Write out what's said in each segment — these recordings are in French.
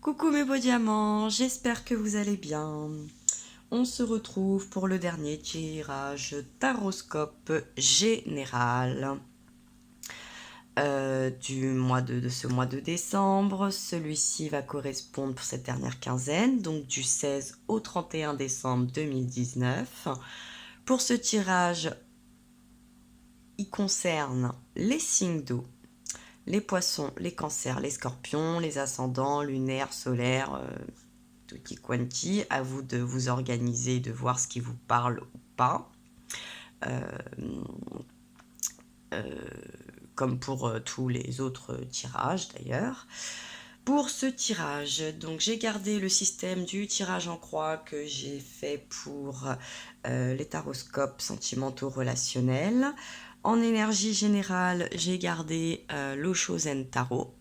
Coucou mes beaux diamants, j'espère que vous allez bien. On se retrouve pour le dernier tirage taroscope général de ce mois de décembre. Celui-ci va correspondre pour cette dernière quinzaine, donc du 16 au 31 décembre 2019. Pour ce tirage, il concerne les signes d'eau, les poissons, les cancers, les scorpions, les ascendants, lunaires, solaires, tutti quanti. À vous de vous organiser, de voir ce qui vous parle ou pas. Comme pour tous les autres tirages d'ailleurs. Pour ce tirage, donc j'ai gardé le système du tirage en croix que j'ai fait pour les taroscopes sentimentaux relationnels. En énergie générale, j'ai gardé l'Oshozen Tarot.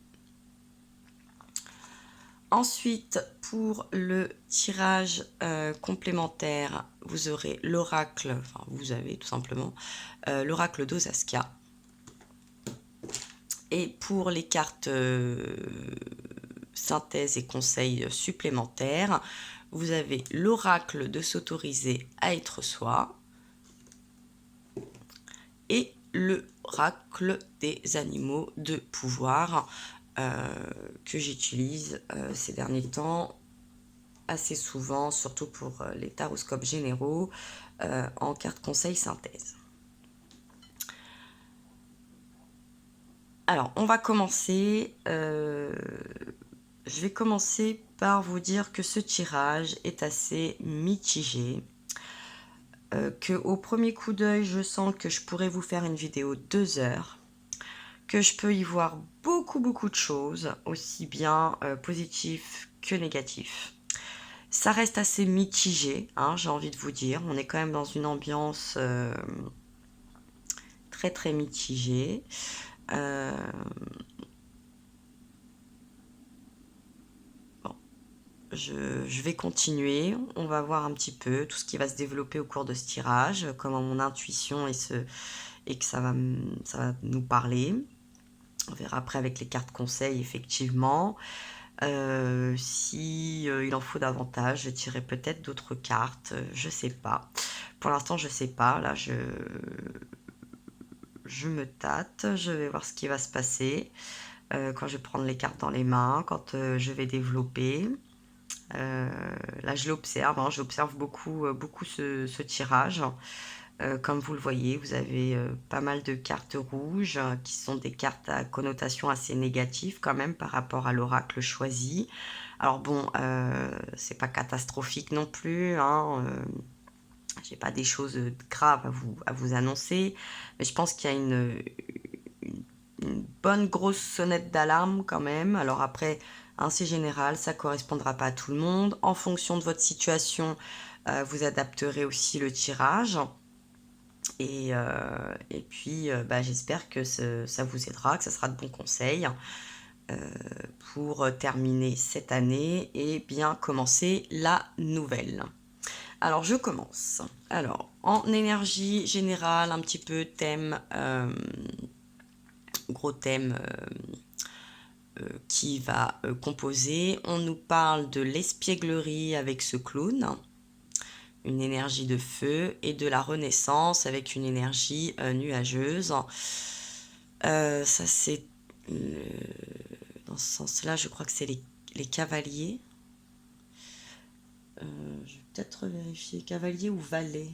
Ensuite, pour le tirage complémentaire, vous aurez l'oracle, enfin vous avez tout simplement l'oracle d'Osaska. Et pour les cartes synthèse et conseils supplémentaires, vous avez l'oracle de s'autoriser à être soi et l'oracle des animaux de pouvoir que j'utilise ces derniers temps assez souvent, surtout pour les taroscopes généraux en carte conseil synthèse. Alors, on va commencer. Je vais commencer par vous dire que ce tirage est assez mitigé. Que au premier coup d'œil, je sens que je pourrais vous faire une vidéo 2 heures. Que je peux y voir beaucoup de choses, aussi bien positifs que négatifs. Ça reste assez mitigé, hein, j'ai envie de vous dire. On est quand même dans une ambiance très mitigée. Bon, je vais continuer. On va voir un petit peu tout ce qui va se développer au cours de ce tirage, comment mon intuition et que ça va nous parler. On verra après avec les cartes conseils, effectivement. Si il en faut davantage, je tirerai peut-être d'autres cartes, je sais pas. Pour l'instant, je sais pas. Là, je me tâte, je vais voir ce qui va se passer quand je vais prendre les cartes dans les mains, quand je vais développer. Là, je l'observe, hein, j'observe beaucoup ce tirage. Comme vous le voyez, vous avez pas mal de cartes rouges qui sont des cartes à connotation assez négative quand même par rapport à l'oracle choisi. Alors bon, c'est pas catastrophique non plus, hein, j'ai pas des choses graves à vous annoncer, mais je pense qu'il y a une bonne grosse sonnette d'alarme quand même. Alors après, hein, c'est général, ça correspondra pas à tout le monde. En fonction de votre situation, vous adapterez aussi le tirage. Et puis, j'espère que ça vous aidera, que ça sera de bons conseils pour terminer cette année et bien commencer la nouvelle. Alors, je commence. Alors, en énergie générale, un petit peu thème, gros thème qui va composer. On nous parle de l'espièglerie avec ce clown, une énergie de feu, et de la renaissance avec une énergie nuageuse. Ça c'est dans ce sens-là, je crois que c'est les cavaliers. Je vais peut-être vérifier cavalier ou valet.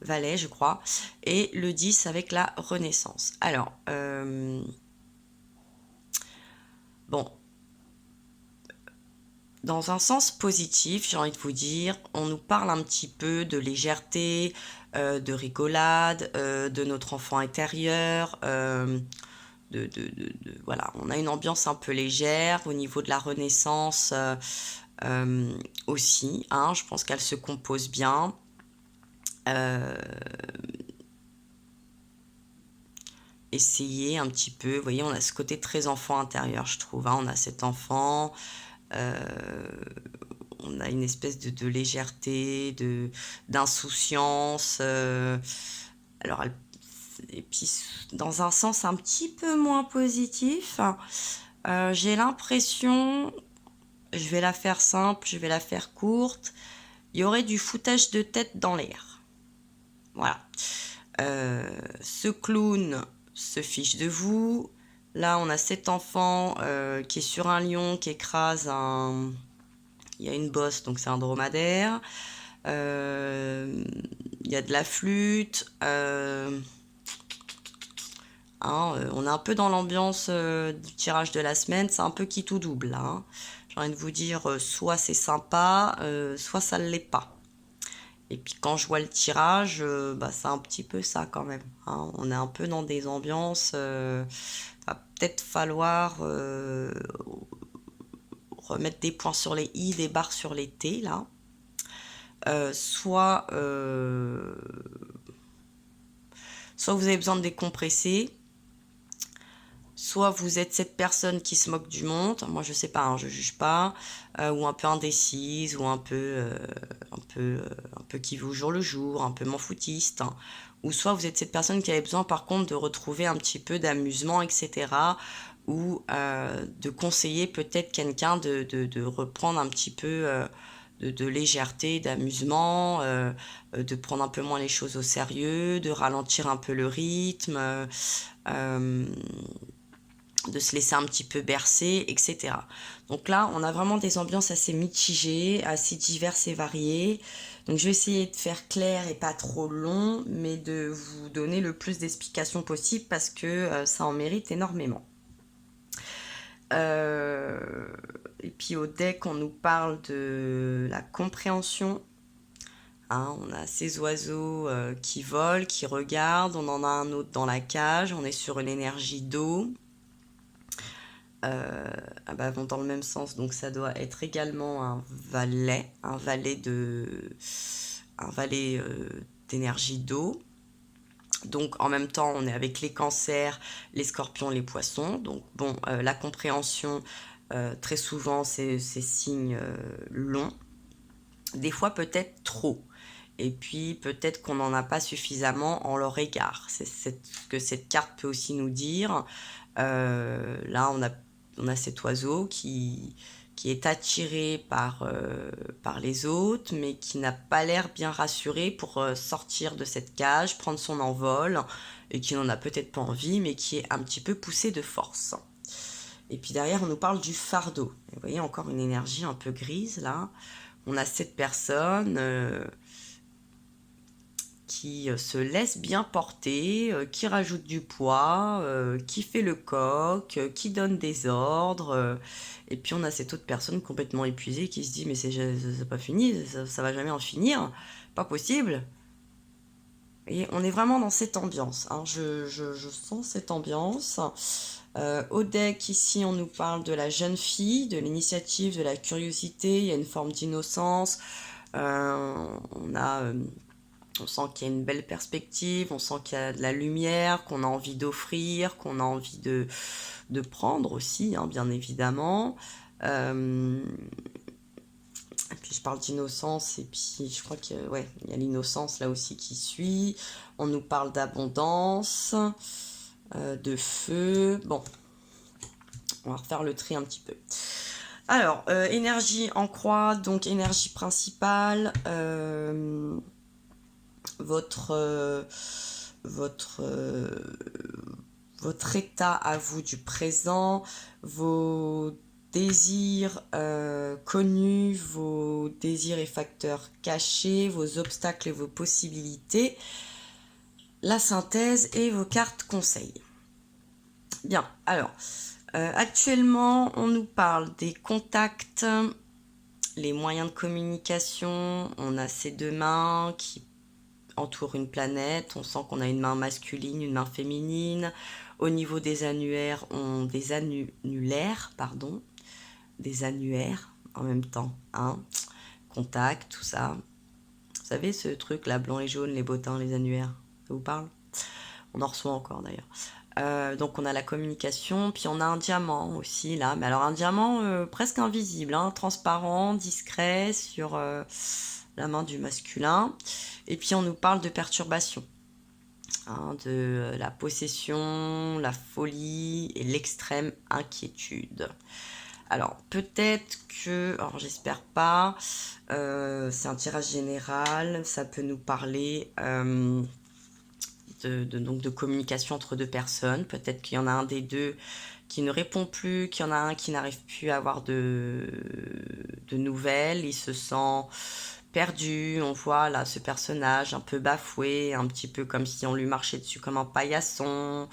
Valet, je crois. Et le 10 avec la renaissance. Alors, bon. Dans un sens positif, j'ai envie de vous dire, on nous parle un petit peu de légèreté, de rigolade, de notre enfant intérieur, voilà, on a une ambiance un peu légère au niveau de la renaissance aussi, hein, je pense qu'elle se compose bien. Essayez un petit peu, vous voyez, on a ce côté très enfant intérieur, je trouve, hein, on a cet enfant, on a une espèce de légèreté, d'insouciance. Alors, et puis dans un sens un petit peu moins positif, j'ai l'impression, je vais la faire simple, je vais la faire courte, il y aurait du foutage de tête dans l'air. Voilà. Ce clown se fiche de vous. Là, on a cet enfant qui est sur un lion, qui écrase un... Il y a une bosse, donc c'est un dromadaire. Il y a de la flûte. On est un peu dans l'ambiance du tirage de la semaine. C'est un peu qui tout double, là, hein. J'ai envie de vous dire, soit c'est sympa, soit ça ne l'est pas. Et puis quand je vois le tirage, c'est un petit peu ça quand même, hein. On est un peu dans des ambiances, va peut-être falloir remettre des points sur les i, des barres sur les t là. Soit vous avez besoin de décompresser, soit vous êtes cette personne qui se moque du monde, moi je sais pas, hein, je juge pas, ou un peu indécise, ou un peu qui vit au jour le jour, un peu m'en foutiste, hein. Ou soit vous êtes cette personne qui avait besoin par contre de retrouver un petit peu d'amusement, etc. Ou de conseiller peut-être quelqu'un de reprendre un petit peu de légèreté, d'amusement, de prendre un peu moins les choses au sérieux, de ralentir un peu le rythme, de se laisser un petit peu bercer, etc. Donc là, on a vraiment des ambiances assez mitigées, assez diverses et variées. Donc je vais essayer de faire clair et pas trop long, mais de vous donner le plus d'explications possible parce que ça en mérite énormément. Et puis au deck, on nous parle de la compréhension. Hein, on a ces oiseaux qui volent, qui regardent. On en a un autre dans la cage. On est sur une énergie d'eau. Vont dans le même sens, donc ça doit être également un valet d'énergie d'eau. Donc en même temps, on est avec les cancers, les scorpions, les poissons. Donc bon, la compréhension, très souvent, c'est signes longs. Des fois, peut-être trop. Et puis, peut-être qu'on n'en a pas suffisamment en leur égard. C'est ce que cette carte peut aussi nous dire. Là, on a cet oiseau qui est attiré par les autres, mais qui n'a pas l'air bien rassuré pour sortir de cette cage, prendre son envol, et qui n'en a peut-être pas envie, mais qui est un petit peu poussé de force. Et puis derrière, on nous parle du fardeau. Et vous voyez, encore une énergie un peu grise, là. On a cette personne qui se laisse bien porter, qui rajoute du poids, qui fait le coq, qui donne des ordres. Et puis on a cette autre personne complètement épuisée qui se dit mais c'est pas fini, ça va jamais en finir, pas possible. Et on est vraiment dans cette ambiance, hein. Je sens cette ambiance. Au deck, ici, on nous parle de la jeune fille, de l'initiative, de la curiosité. Il y a une forme d'innocence. On sent qu'il y a une belle perspective, on sent qu'il y a de la lumière, qu'on a envie d'offrir, qu'on a envie de prendre aussi, hein, bien évidemment. Et puis je parle d'innocence, et puis je crois qu'il y a l'innocence là aussi qui suit. On nous parle d'abondance, de feu. Bon, on va refaire le tri un petit peu. Alors, énergie en croix, donc énergie principale. Votre état à vous du présent, vos désirs connus, vos désirs et facteurs cachés, vos obstacles et vos possibilités, la synthèse et vos cartes conseils. Bien, alors, actuellement, on nous parle des contacts, les moyens de communication, on a ces deux mains qui entoure une planète, on sent qu'on a une main masculine, une main féminine. Au niveau des annuaires, des annulaires en même temps, hein. Contact, tout ça. Vous savez ce truc là, blanc et jaune, les bottins, les annuaires, ça vous parle? On en reçoit encore d'ailleurs. Donc on a la communication, puis on a un diamant aussi là, mais alors un diamant presque invisible, hein, transparent, discret sur la main du masculin. Et puis on nous parle de perturbation. hein, de la possession, la folie et l'extrême inquiétude. Alors, peut-être que, alors j'espère pas, c'est un tirage général, ça peut nous parler donc de communication entre deux personnes. Peut-être qu'il y en a un des deux qui ne répond plus, qu'il y en a un qui n'arrive plus à avoir de nouvelles, il se sent perdu, on voit là ce personnage un peu bafoué, un petit peu comme si on lui marchait dessus comme un paillasson.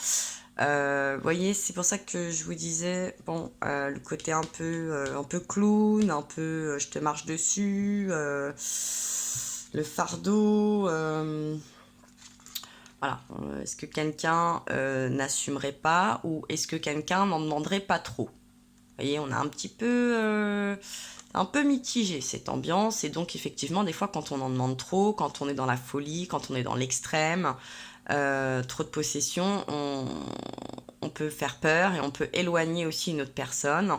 Vous voyez, c'est pour ça que je vous disais, bon, le côté un peu clown, un peu je te marche dessus, le fardeau, voilà. Est-ce que quelqu'un n'assumerait pas ou est-ce que quelqu'un n'en demanderait pas trop? Vous voyez, on a un peu mitigé cette ambiance et donc effectivement des fois quand on en demande trop, quand on est dans la folie, quand on est dans l'extrême, trop de possession, on peut faire peur et on peut éloigner aussi une autre personne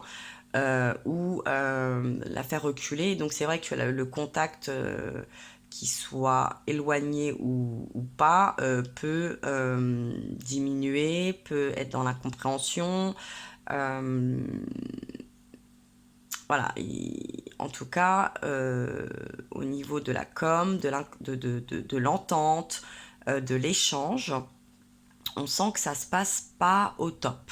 ou la faire reculer. Donc c'est vrai que le contact qui soit éloigné ou pas peut diminuer, peut être dans l'incompréhension. Voilà, en tout cas, au niveau de la com, de l'entente, de l'échange, on sent que ça se passe pas au top.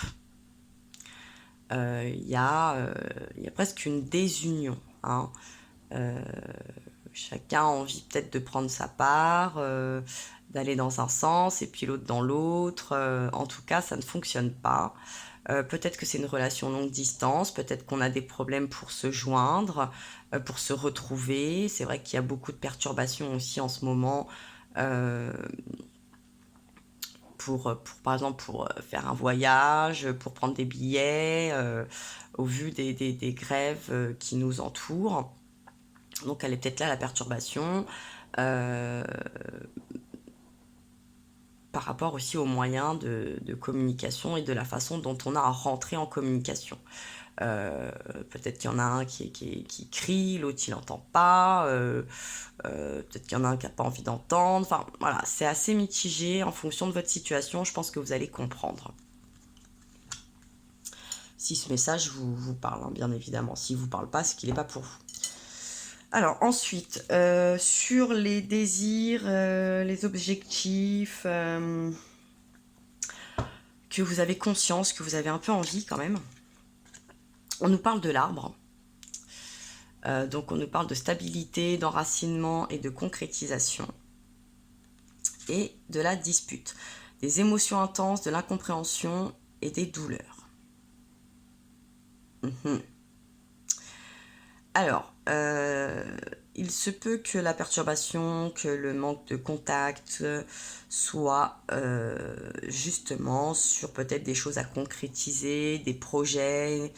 Il y a presque une désunion, hein. Chacun a envie peut-être de prendre sa part, d'aller dans un sens et puis l'autre dans l'autre. En tout cas, ça ne fonctionne pas. Peut-être que c'est une relation longue distance, peut-être qu'on a des problèmes pour se joindre, pour se retrouver. C'est vrai qu'il y a beaucoup de perturbations aussi en ce moment par exemple, pour faire un voyage, pour prendre des billets, au vu des grèves qui nous entourent. Donc elle est peut-être là la perturbation. Par rapport aussi aux moyens de communication et de la façon dont on a à rentrer en communication. Peut-être qu'il y en a un qui crie, l'autre il n'entend pas, peut-être qu'il y en a un qui n'a pas envie d'entendre. Enfin voilà, c'est assez mitigé en fonction de votre situation, je pense que vous allez comprendre. Si ce message vous parle, hein, bien évidemment. S'il ne vous parle pas, c'est qu'il n'est pas pour vous. Alors ensuite, sur les désirs, les objectifs, que vous avez conscience, que vous avez un peu envie quand même, on nous parle de l'arbre. Donc on nous parle de stabilité, d'enracinement et de concrétisation. Et de la dispute. Des émotions intenses, de l'incompréhension et des douleurs. Alors, il se peut que la perturbation, que le manque de contact soit justement sur peut-être des choses à concrétiser, des projets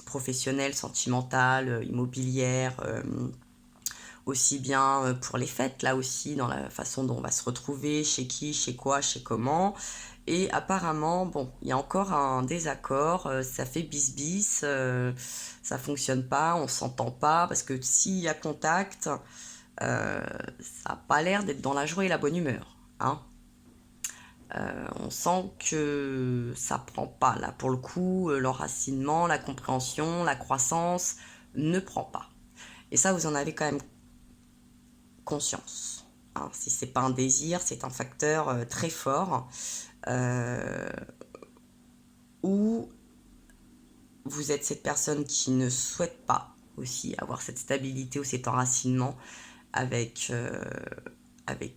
professionnels, sentimentales, immobilières, aussi bien pour les fêtes, là aussi, dans la façon dont on va se retrouver, chez qui, chez quoi, chez comment. Et apparemment, bon, il y a encore un désaccord, ça fait bis-bis, ça fonctionne pas, on s'entend pas, parce que s'il y a contact, ça n'a pas l'air d'être dans la joie et la bonne humeur, hein. On sent que ça prend pas, là, pour le coup, l'enracinement, la compréhension, la croissance ne prend pas. Et ça, vous en avez quand même conscience, hein. Si c'est pas un désir, c'est un facteur très fort où vous êtes cette personne qui ne souhaite pas aussi avoir cette stabilité ou cet enracinement avec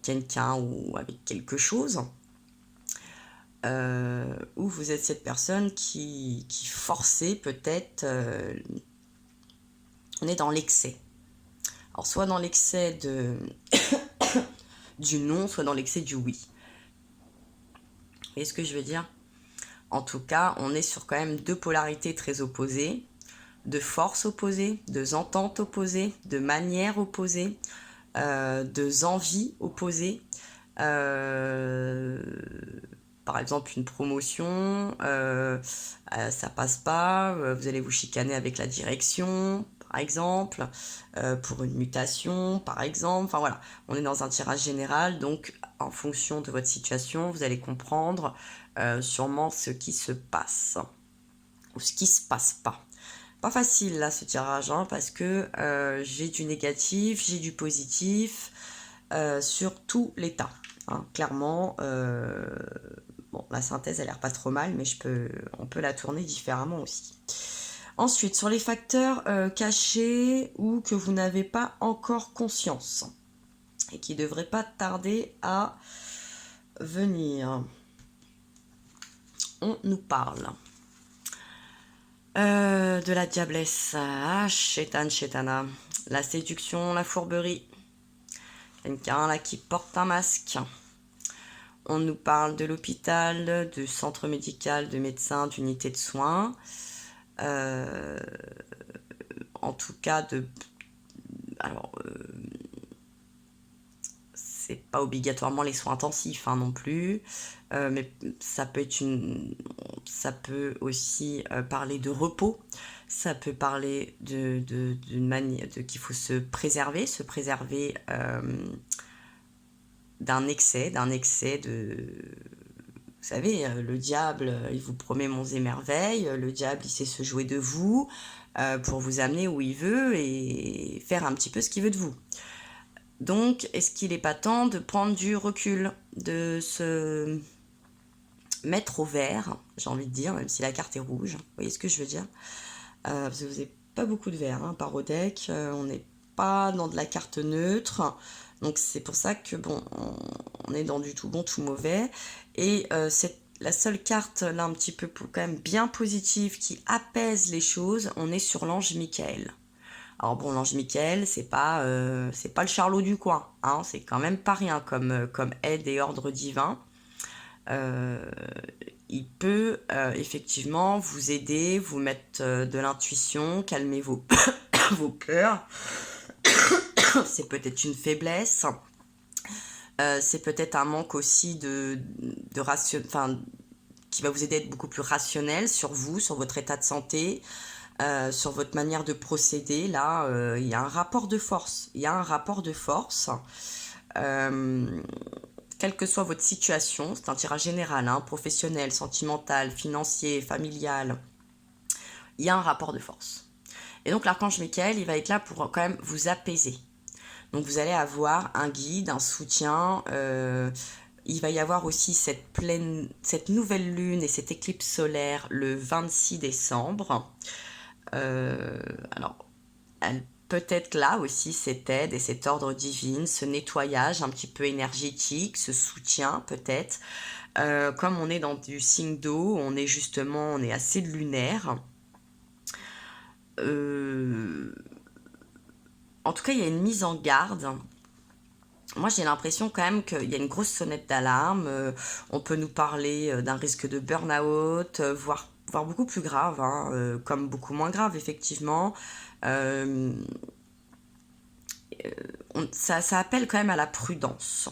quelqu'un ou avec quelque chose, ou vous êtes cette personne qui forcée peut-être, on est dans l'excès. Alors soit dans l'excès du non, soit dans l'excès du oui. Vous voyez ce que je veux dire? En tout cas, on est sur quand même deux polarités très opposées, de forces opposées, de ententes opposées, de manières opposées, de envies opposées. Par exemple, une promotion, ça passe pas, vous allez vous chicaner avec la direction, par par exemple, pour une mutation, par exemple. Enfin voilà, on est dans un tirage général, donc en fonction de votre situation, vous allez comprendre sûrement ce qui se passe ou ce qui se passe pas. Pas facile là ce tirage, hein, parce que j'ai du négatif, j'ai du positif sur tout l'état. Hein. Clairement, bon, la synthèse a l'air pas trop mal, mais on peut la tourner différemment aussi. Ensuite, sur les facteurs cachés ou que vous n'avez pas encore conscience et qui ne devraient pas tarder à venir. On nous parle de la diablesse, Chétana, la séduction, la fourberie, quelqu'un là qui porte un masque. On nous parle de l'hôpital, du centre médical, de médecins, d'unités de soins. En tout cas, alors, c'est pas obligatoirement les soins intensifs hein, non plus, mais ça peut aussi parler de repos. Ça peut parler d'une manière qu'il faut se préserver d'un excès vous savez, le diable, il vous promet monts et merveilles, le diable, il sait se jouer de vous pour vous amener où il veut et faire un petit peu ce qu'il veut de vous. Donc, est-ce qu'il n'est pas temps de prendre du recul, de se mettre au vert, j'ai envie de dire, même si la carte est rouge, vous voyez ce que je veux dire parce que vous n'avez pas beaucoup de vert hein, par au deck, on n'est pas dans de la carte neutre, donc c'est pour ça que bon, on est dans du tout bon, tout mauvais, et c'est la seule carte là un petit peu quand même bien positive qui apaise les choses, on est sur l'ange Michael. Alors bon, l'ange Michael, c'est pas le Charlot du coin, hein, c'est quand même pas rien comme aide et ordre divin. Il peut effectivement vous aider, vous mettre de l'intuition, calmer vos peurs. C'est peut-être une faiblesse. C'est peut-être un manque aussi qui va vous aider à être beaucoup plus rationnel sur vous, sur votre état de santé, sur votre manière de procéder. Là, il y a un rapport de force. Quelle que soit votre situation, c'est un tirage général, hein, professionnel, sentimental, financier, familial, il y a un rapport de force. Et donc l'archange Michael, il va être là pour quand même vous apaiser. Donc vous allez avoir un guide, un soutien, il va y avoir aussi cette nouvelle lune et cette éclipse solaire le 26 décembre. Alors, elle peut-être là aussi cette aide et cet ordre divin, ce nettoyage un petit peu énergétique, ce soutien peut-être. Comme on est dans du signe d'eau, on est assez lunaire. En tout cas, il y a une mise en garde. Moi, j'ai l'impression quand même qu'il y a une grosse sonnette d'alarme. On peut nous parler d'un risque de burn-out, voire beaucoup plus grave, hein, comme beaucoup moins grave, effectivement. Ça appelle quand même à la prudence.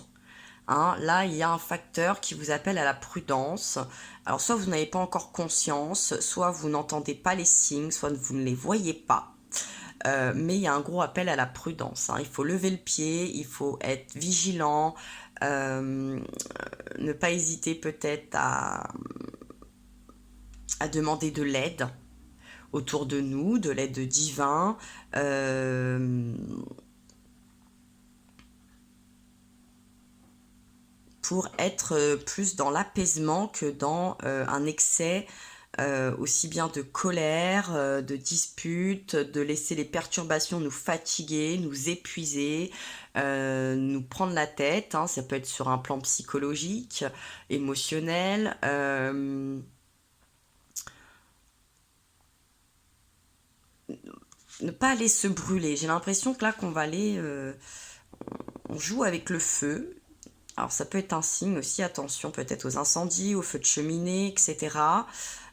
Hein, là, il y a un facteur qui vous appelle à la prudence. Alors, soit vous n'avez pas encore conscience, soit vous n'entendez pas les signes, soit vous ne les voyez pas. Mais il y a un gros appel à la prudence. Hein. Il faut lever le pied, il faut être vigilant, ne pas hésiter peut-être à demander de l'aide autour de nous, de l'aide divine. Pour être plus dans l'apaisement que dans un excès aussi bien de colère, de dispute, de laisser les perturbations nous fatiguer, nous épuiser, nous prendre la tête. Hein, ça peut être sur un plan psychologique, émotionnel. Ne pas aller se brûler. J'ai l'impression que là qu'on va aller... on joue avec le feu. Alors ça peut être un signe aussi, attention peut-être aux incendies, aux feux de cheminée, etc.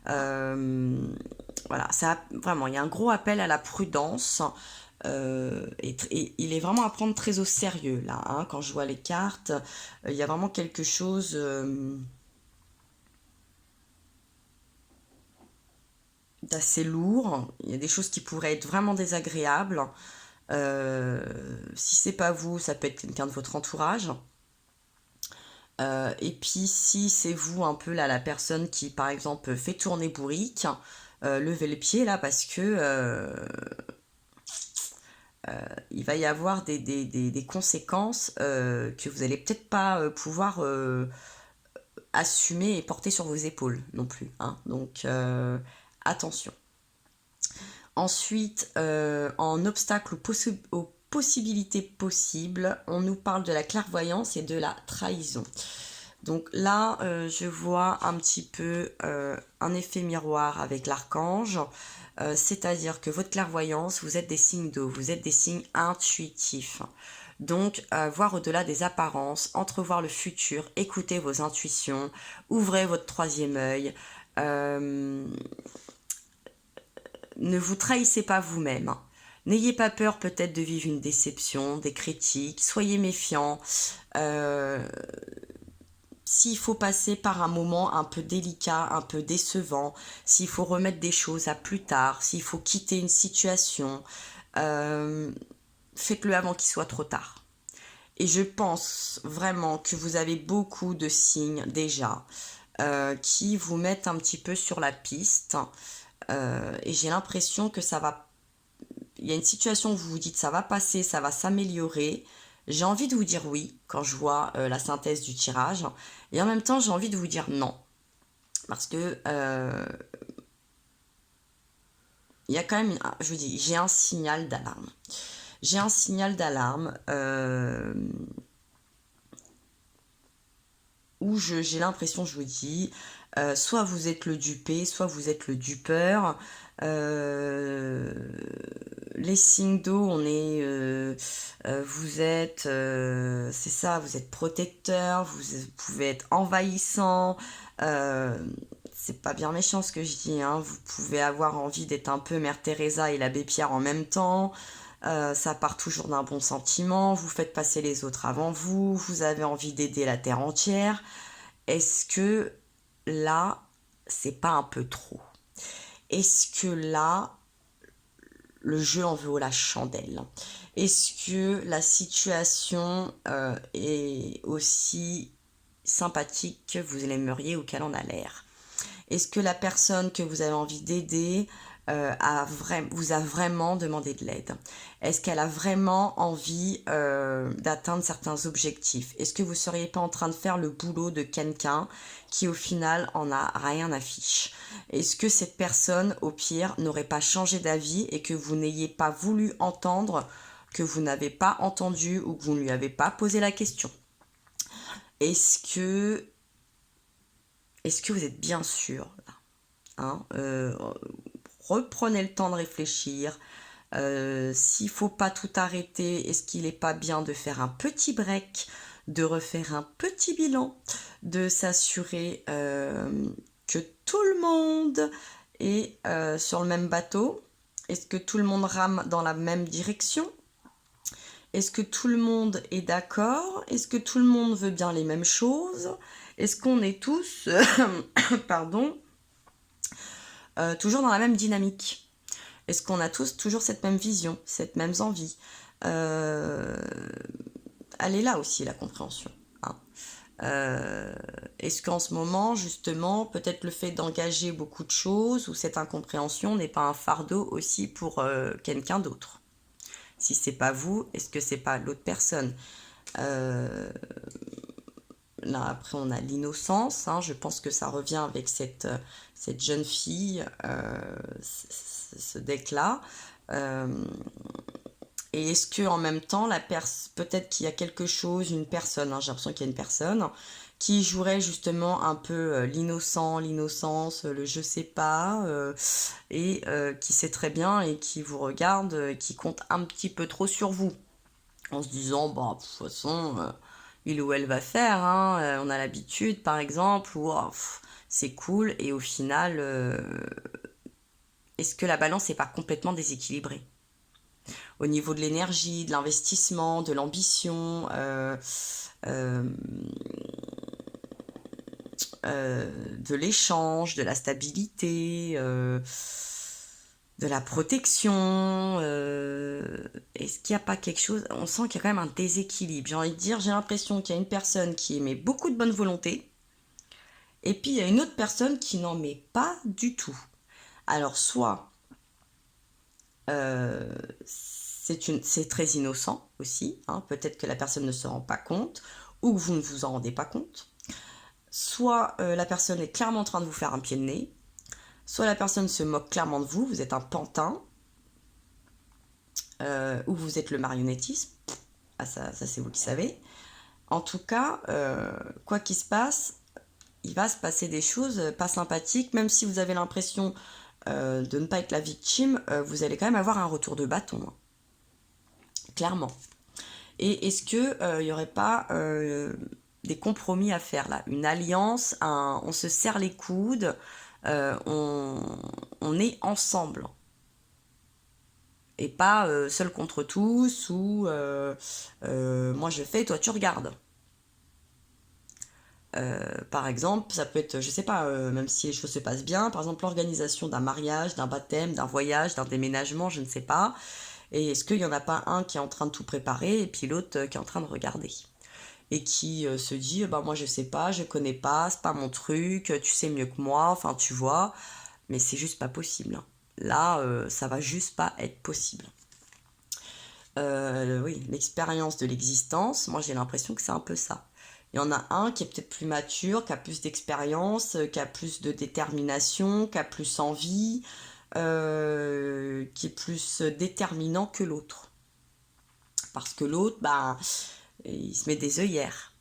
Voilà, vraiment, il y a un gros appel à la prudence. Et il est vraiment à prendre très au sérieux là, hein, quand je vois les cartes. Il y a vraiment quelque chose... d'assez lourd. Il y a des choses qui pourraient être vraiment désagréables. Si c'est pas vous, ça peut être quelqu'un de votre entourage. Et puis si c'est vous un peu là la personne qui par exemple fait tourner bourrique, levez le pied là parce que il va y avoir des conséquences que vous allez peut-être pas pouvoir assumer et porter sur vos épaules non plus, hein. Donc attention. Ensuite, en obstacle aux possibilités possibles, on nous parle de la clairvoyance et de la trahison. Donc là, je vois un petit peu un effet miroir avec l'archange, c'est-à-dire que votre clairvoyance, vous êtes des signes d'eau, vous êtes des signes intuitifs. Donc, voir au-delà des apparences, entrevoir le futur, écouter vos intuitions, ouvrez votre troisième œil. Ne vous trahissez pas vous-même. N'ayez pas peur peut-être de vivre une déception, des critiques, soyez méfiants. S'il faut passer par un moment un peu délicat, un peu décevant, s'il faut remettre des choses à plus tard, s'il faut quitter une situation, faites-le avant qu'il soit trop tard. Et je pense vraiment que vous avez beaucoup de signes déjà qui vous mettent un petit peu sur la piste. Et j'ai l'impression que ça va... Il y a une situation où vous vous dites ça va passer, ça va s'améliorer. J'ai envie de vous dire oui quand je vois la synthèse du tirage. Et en même temps, j'ai envie de vous dire non. Parce que il y a quand même, je vous dis, j'ai un signal d'alarme. J'ai un signal d'alarme où j'ai l'impression, je vous dis, soit vous êtes le dupé, soit vous êtes le dupeur. Les signes d'eau, on est, vous êtes, c'est ça, vous êtes protecteur, vous pouvez être envahissant. C'est pas bien méchant ce que je dis, hein. Vous pouvez avoir envie d'être un peu Mère Teresa et l'abbé Pierre en même temps. Ça part toujours d'un bon sentiment, vous faites passer les autres avant vous, vous avez envie d'aider la terre entière. Est-ce que là, c'est pas un peu trop? Est-ce que là, le jeu en vaut la chandelle? Est-ce que la situation est aussi sympathique que vous l'aimeriez ou qu'elle en a l'air? Est-ce que la personne que vous avez envie d'aider vous a vraiment demandé de l'aide? Est-ce qu'elle a vraiment envie d'atteindre certains objectifs? Est-ce que vous ne seriez pas en train de faire le boulot de quelqu'un qui au final en a rien à fiche? Est-ce que cette personne au pire n'aurait pas changé d'avis et que vous n'ayez pas voulu entendre, que vous n'avez pas entendu ou que vous ne lui avez pas posé la question? Est-ce que vous êtes bien sûr là, hein? Reprenez le temps de réfléchir. S'il faut pas tout arrêter, est-ce qu'il n'est pas bien de faire un petit break, de refaire un petit bilan, de s'assurer que tout le monde est sur le même bateau? Est-ce que tout le monde rame dans la même direction? Est-ce que tout le monde est d'accord? Est-ce que tout le monde veut bien les mêmes choses? Est-ce qu'on est tous, pardon, toujours dans la même dynamique? Est-ce qu'on a tous toujours cette même vision, cette même envie? Elle est là aussi, la compréhension, hein. Est-ce qu'en ce moment, justement, peut-être le fait d'engager beaucoup de choses ou cette incompréhension n'est pas un fardeau aussi pour quelqu'un d'autre? Si c'est pas vous, est-ce que c'est pas l'autre personne? Là, après, on a l'innocence, hein. Je pense que ça revient avec cette jeune fille, ce deck-là. Et est-ce que en même temps, peut-être qu'il y a quelque chose, une personne, hein, j'ai l'impression qu'il y a une personne qui jouerait justement un peu l'innocent, l'innocence, le je sais pas, et qui sait très bien et qui vous regarde, qui compte un petit peu trop sur vous, en se disant, bah, de toute façon, il ou elle va faire, hein, on a l'habitude, par exemple, ou oh, c'est cool, et au final, est-ce que la balance n'est pas complètement déséquilibrée? Au niveau de l'énergie, de l'investissement, de l'ambition, de l'échange, de la stabilité. de la protection. Est-ce qu'il n'y a pas quelque chose? On sent qu'il y a quand même un déséquilibre. J'ai envie de dire, j'ai l'impression qu'il y a une personne qui émet beaucoup de bonne volonté, et puis il y a une autre personne qui n'en met pas du tout. Alors soit c'est très innocent aussi, hein, peut-être que la personne ne se rend pas compte, ou que vous ne vous en rendez pas compte. Soit la personne est clairement en train de vous faire un pied de nez, soit la personne se moque clairement de vous, vous êtes un pantin, ou vous êtes le marionnettisme. Ah, ça c'est vous qui savez. En tout cas, quoi qu'il se passe, il va se passer des choses pas sympathiques, même si vous avez l'impression de ne pas être la victime, vous allez quand même avoir un retour de bâton, hein. Clairement. Et est-ce que il n'y aurait pas des compromis à faire là? Une alliance, on se serre les coudes, on est ensemble. Et pas seul contre tous, ou moi je fais, toi tu regardes. Par exemple, ça peut être, je sais pas, même si les choses se passent bien, par exemple l'organisation d'un mariage, d'un baptême, d'un voyage, d'un déménagement, je ne sais pas. Et est-ce qu'il n'y en a pas un qui est en train de tout préparer et puis l'autre qui est en train de regarder? Et qui se dit, bah moi je sais pas, je connais pas, c'est pas mon truc, tu sais mieux que moi, enfin tu vois, mais c'est juste pas possible, hein. Là, ça va juste pas être possible. Oui, l'expérience de l'existence, moi j'ai l'impression que c'est un peu ça. Il y en a un qui est peut-être plus mature, qui a plus d'expérience, qui a plus de détermination, qui a plus envie, qui est plus déterminant que l'autre. Parce que l'autre, bah, il se met des œillères.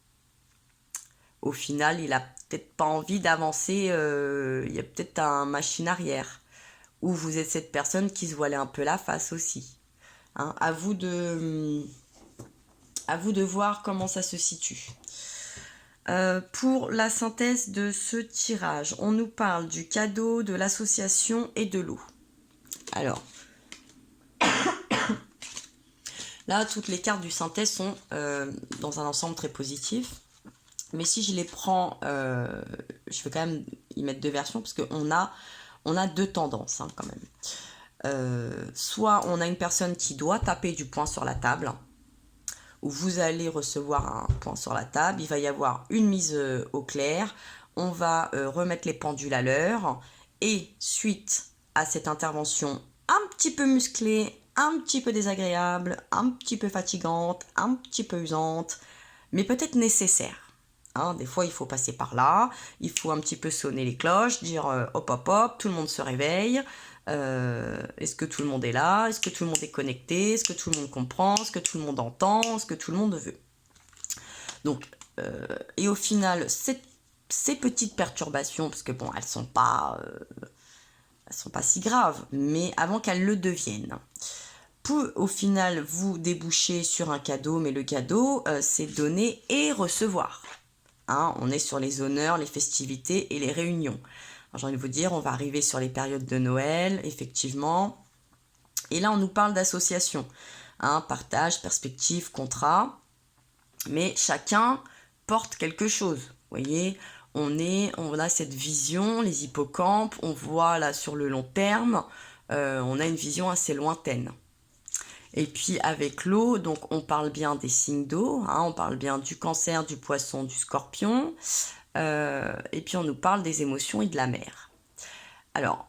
Au final, il a peut-être pas envie d'avancer, il y a peut-être un machine arrière. Ou vous êtes cette personne qui se voilait un peu la face aussi. Hein, à vous de voir comment ça se situe. Pour la synthèse de ce tirage, on nous parle du cadeau, de l'association et de l'eau. Alors, là, toutes les cartes du synthèse sont dans un ensemble très positif. Mais si je les prends, je vais quand même y mettre deux versions, parce qu'on a deux tendances, hein, quand même. Soit on a une personne qui doit taper du poing sur la table, où vous allez recevoir un point sur la table, il va y avoir une mise au clair, on va remettre les pendules à l'heure, et suite à cette intervention un petit peu musclée, un petit peu désagréable, un petit peu fatigante, un petit peu usante, mais peut-être nécessaire. Hein, des fois il faut passer par là, il faut un petit peu sonner les cloches, dire hop hop hop, tout le monde se réveille. Est-ce que tout le monde est là? Est-ce que tout le monde est connecté? Est-ce que tout le monde comprend? Est-ce que tout le monde entend? Est-ce que tout le monde veut? Donc, et au final, ces petites perturbations, parce que bon, elles sont pas si graves, mais avant qu'elles le deviennent, peut au final vous déboucher sur un cadeau, mais le cadeau, c'est donner et recevoir. Hein, on est sur les honneurs, les festivités et les réunions. J'ai envie de vous dire, on va arriver sur les périodes de Noël, effectivement. Et là, on nous parle d'association. Hein, partage, perspective, contrat. Mais chacun porte quelque chose. Vous voyez, on a cette vision, les hippocampes, on voit là sur le long terme, on a une vision assez lointaine. Et puis avec l'eau, donc on parle bien des signes d'eau, hein, on parle bien du Cancer, du Poisson, du Scorpion, et puis on nous parle des émotions et de la mer. Alors,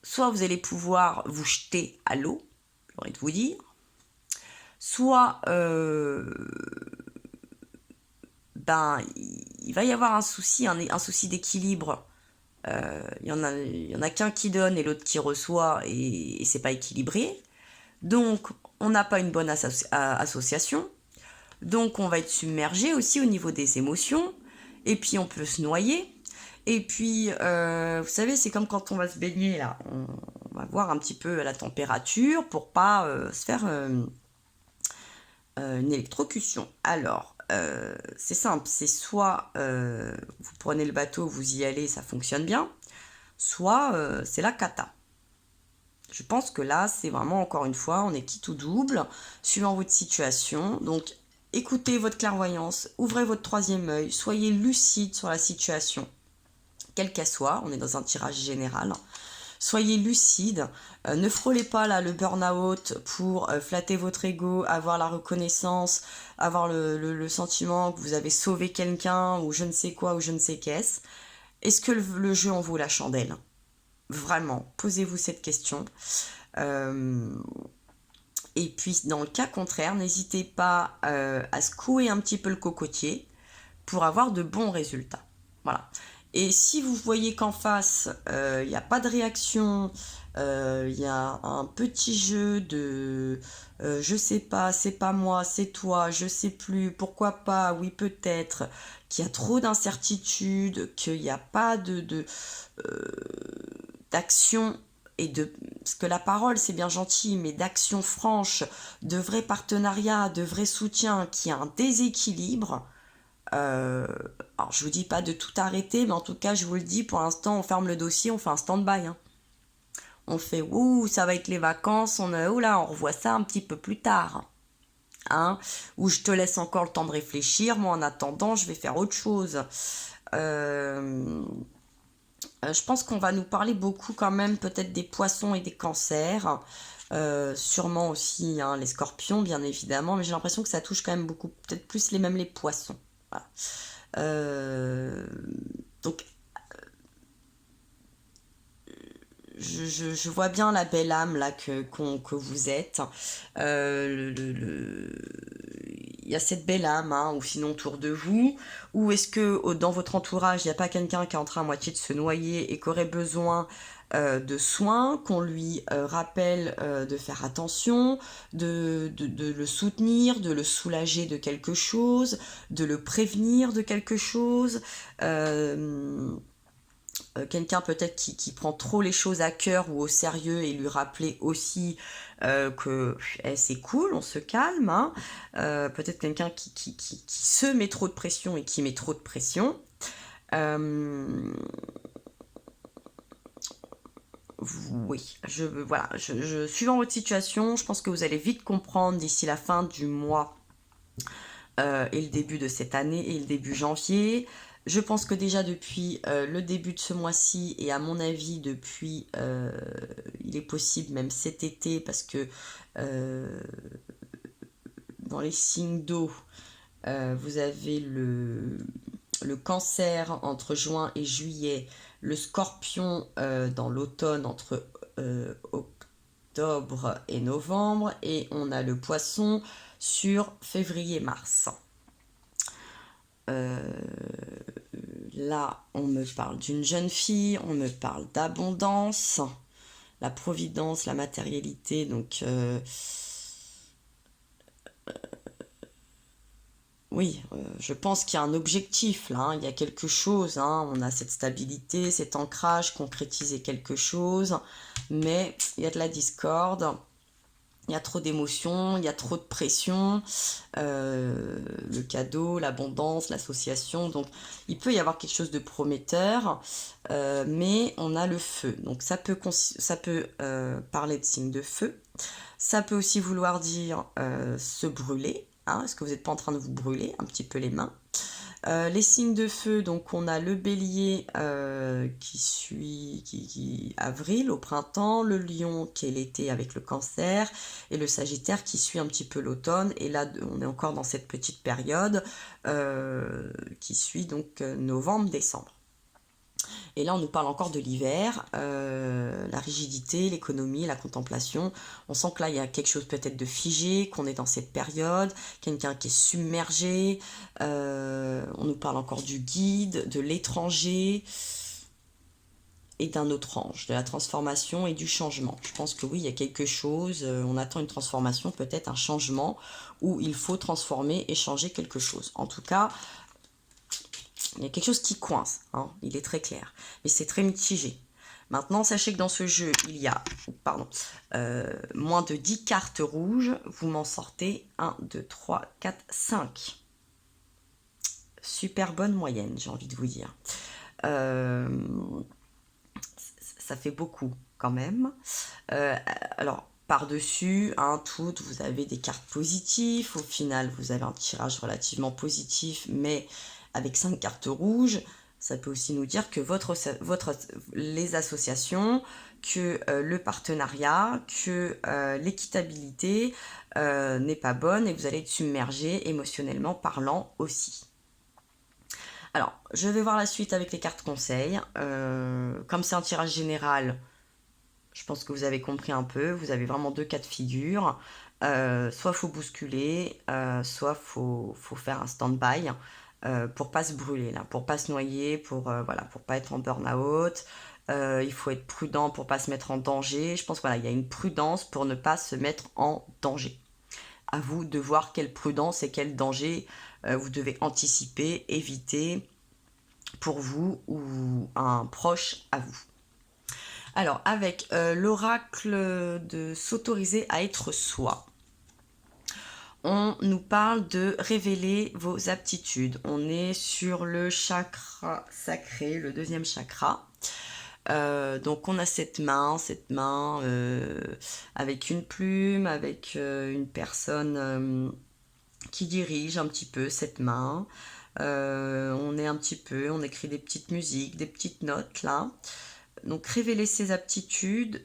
soit vous allez pouvoir vous jeter à l'eau, j'ai envie de vous dire, soit il va y avoir un souci d'équilibre. Il y en a qu'un qui donne et l'autre qui reçoit, et c'est pas équilibré. Donc, on n'a pas une bonne association. Donc, on va être submergé aussi au niveau des émotions. Et puis, on peut se noyer. Et puis, vous savez, c'est comme quand on va se baigner, là. On va voir un petit peu la température pour pas se faire une électrocution. Alors, c'est simple. C'est soit vous prenez le bateau, vous y allez, ça fonctionne bien. Soit c'est la cata. Je pense que là, c'est vraiment, encore une fois, on est quitte ou double, suivant votre situation. Donc, écoutez votre clairvoyance, ouvrez votre troisième œil, soyez lucide sur la situation, quelle qu'elle soit. On est dans un tirage général. soyez lucide, ne frôlez pas là le burn-out pour flatter votre ego, avoir la reconnaissance, avoir le sentiment que vous avez sauvé quelqu'un ou je ne sais quoi ou je ne sais qu'est-ce. Est-ce que le jeu en vaut la chandelle? Vraiment, posez-vous cette question. Et puis, dans le cas contraire, n'hésitez pas à secouer un petit peu le cocotier pour avoir de bons résultats. Voilà. Et si vous voyez qu'en face, il n'y a pas de réaction, il y a un petit jeu de je sais pas, c'est pas moi, c'est toi, je sais plus, pourquoi pas, oui peut-être, qu'il y a trop d'incertitudes, qu'il n'y a pas d'action et de parce que la parole c'est bien gentil, mais d'action franche, de vrais partenariats, de vrais soutiens, qui a un déséquilibre. Alors je vous dis pas de tout arrêter, mais en tout cas je vous le dis, pour l'instant on ferme le dossier, on fait un stand-by. Hein. On fait ouh ça va être les vacances, on revoit ça un petit peu plus tard. Hein, où je te laisse encore le temps de réfléchir, moi en attendant je vais faire autre chose. Je pense qu'on va nous parler beaucoup quand même peut-être des poissons et des cancers. Sûrement aussi hein, les scorpions bien évidemment, mais j'ai l'impression que ça touche quand même beaucoup, peut-être plus les poissons. Voilà. Donc je vois bien la belle âme là que vous êtes. Il y a cette belle âme, hein, ou sinon autour de vous. Ou est-ce que dans votre entourage, il n'y a pas quelqu'un qui est en train à moitié de se noyer et qui aurait besoin de soins, qu'on lui rappelle de faire attention, de le soutenir, de le soulager de quelque chose, de le prévenir de quelque chose. Quelqu'un peut-être qui prend trop les choses à cœur ou au sérieux et lui rappeler aussi que c'est cool, on se calme. Hein. Peut-être quelqu'un qui se met trop de pression et qui met trop de pression. Oui, suivant votre situation, je pense que vous allez vite comprendre d'ici la fin du mois et le début de cette année et le début janvier. Je pense que déjà depuis le début de ce mois-ci et à mon avis depuis, il est possible même cet été parce que dans les signes d'eau, vous avez le cancer entre juin et juillet, le scorpion dans l'automne entre octobre et novembre et on a le poisson sur février-mars. Là, on me parle d'une jeune fille, on me parle d'abondance, la providence, la matérialité, donc oui, je pense qu'il y a un objectif là, hein, il y a quelque chose, hein, on a cette stabilité, cet ancrage, concrétiser quelque chose, mais il y a de la discorde. Il y a trop d'émotions, il y a trop de pression, le cadeau, l'abondance, l'association. Donc, il peut y avoir quelque chose de prometteur, mais on a le feu. Donc, ça peut parler de signes de feu. Ça peut aussi vouloir dire se brûler. Hein, est-ce que vous n'êtes pas en train de vous brûler un petit peu les mains? Les signes de feu, donc on a le bélier qui suit avril au printemps, le lion qui est l'été avec le cancer et le sagittaire qui suit un petit peu l'automne. Et là on est encore dans cette petite période qui suit donc novembre-décembre. Et là, on nous parle encore de l'hiver, la rigidité, l'économie, la contemplation. On sent que là, il y a quelque chose peut-être de figé, qu'on est dans cette période, quelqu'un qui est submergé. On nous parle encore du guide, de l'étranger et d'un autre ange, de la transformation et du changement. Je pense que oui, il y a quelque chose, on attend une transformation, peut-être un changement, où il faut transformer et changer quelque chose. En tout cas, il y a quelque chose qui coince, hein, il est très clair, mais c'est très mitigé. Maintenant, sachez que dans ce jeu, il y a moins de 10 cartes rouges. Vous m'en sortez 1, 2, 3, 4, 5. Super bonne moyenne, j'ai envie de vous dire. Ça fait beaucoup quand même. Alors, par-dessus, hein, toutes, vous avez des cartes positives. Au final, vous avez un tirage relativement positif, mais avec 5 cartes rouges. Ça peut aussi nous dire que les associations, que le partenariat, que l'équitabilité n'est pas bonne et que vous allez être submergé émotionnellement parlant aussi. Alors, je vais voir la suite avec les cartes conseils. Comme c'est un tirage général, je pense que vous avez compris un peu. Vous avez vraiment 2 cas de figure. Soit faut bousculer, soit faut faire un stand-by pour pas se brûler, là, pour pas se noyer, voilà, pour pas être en burn-out. Il faut être prudent pour pas se mettre en danger. Je pense voilà, il y a une prudence pour ne pas se mettre en danger. À vous de voir quelle prudence et quel danger vous devez anticiper, éviter pour vous ou un proche à vous. Alors, avec l'oracle de s'autoriser à être soi, on nous parle de révéler vos aptitudes. On est sur le chakra sacré, le 2e chakra. Donc on a cette main avec une plume, avec une personne qui dirige un petit peu cette main. On écrit des petites musiques, des petites notes là. Donc révéler ses aptitudes,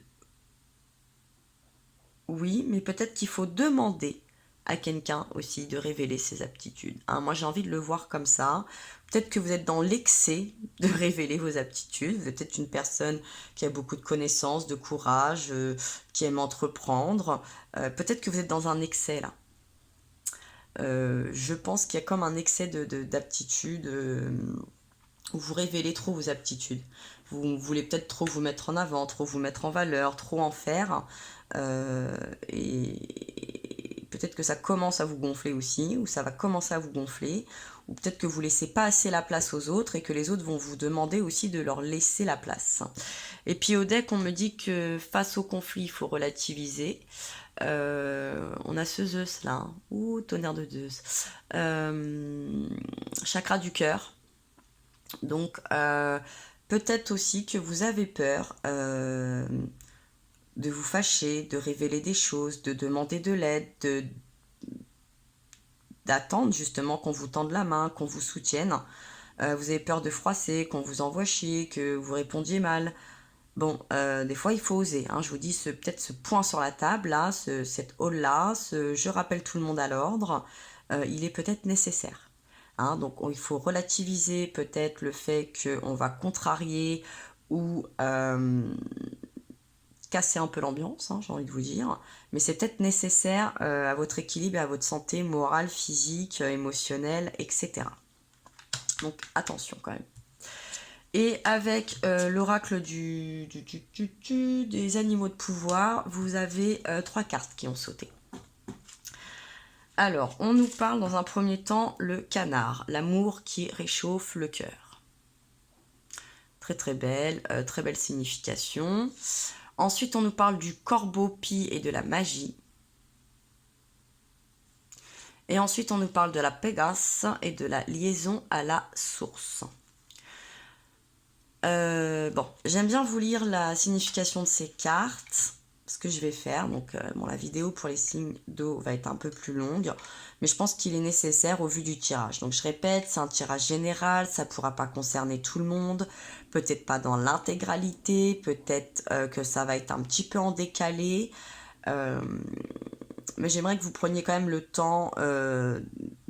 oui, mais peut-être qu'il faut demander à quelqu'un aussi de révéler ses aptitudes. Hein, moi j'ai envie de le voir comme ça. Peut-être que vous êtes dans l'excès de révéler vos aptitudes. Vous êtes peut-être une personne qui a beaucoup de connaissances, de courage, qui aime entreprendre. Peut-être que vous êtes dans un excès là. Je pense qu'il y a comme un excès d'aptitude où vous révélez trop vos aptitudes. Vous voulez peut-être trop vous mettre en avant, trop vous mettre en valeur, trop en faire. Et peut-être que ça commence à vous gonfler aussi, ou ça va commencer à vous gonfler, ou peut-être que vous laissez pas assez la place aux autres et que les autres vont vous demander aussi de leur laisser la place. Et puis au deck, on me dit que face au conflit, il faut relativiser. On a ce Zeus là, ouh, tonnerre de Zeus. Chakra du cœur. Donc peut-être aussi que vous avez peur de vous fâcher, de révéler des choses, de demander de l'aide, d'attendre justement qu'on vous tende la main, qu'on vous soutienne. Vous avez peur de froisser, qu'on vous envoie chier, que vous répondiez mal. Bon, des fois il faut oser. Hein. Je vous dis peut-être ce point sur la table là, cette hall là, je rappelle tout le monde à l'ordre, il est peut-être nécessaire. Hein. Donc il faut relativiser peut-être le fait qu'on va contrarier ou casser un peu l'ambiance, hein, j'ai envie de vous dire, mais c'est peut-être nécessaire à votre équilibre et à votre santé morale, physique, émotionnelle, etc. Donc attention quand même. Et avec l'oracle des animaux de pouvoir, vous avez 3 cartes qui ont sauté. Alors, on nous parle dans un premier temps le canard, l'amour qui réchauffe le cœur. Très très belle signification. Ensuite, on nous parle du corbeau-pie et de la magie. Et ensuite, on nous parle de la Pégase et de la liaison à la source. Bon, j'aime bien vous lire la signification de ces cartes, ce que je vais faire. Donc, bon, la vidéo pour les signes d'eau va être un peu plus longue, mais je pense qu'il est nécessaire au vu du tirage. Donc, je répète, c'est un tirage général, ça ne pourra pas concerner tout le monde, peut-être pas dans l'intégralité, peut-être que ça va être un petit peu en décalé. Mais j'aimerais que vous preniez quand même le temps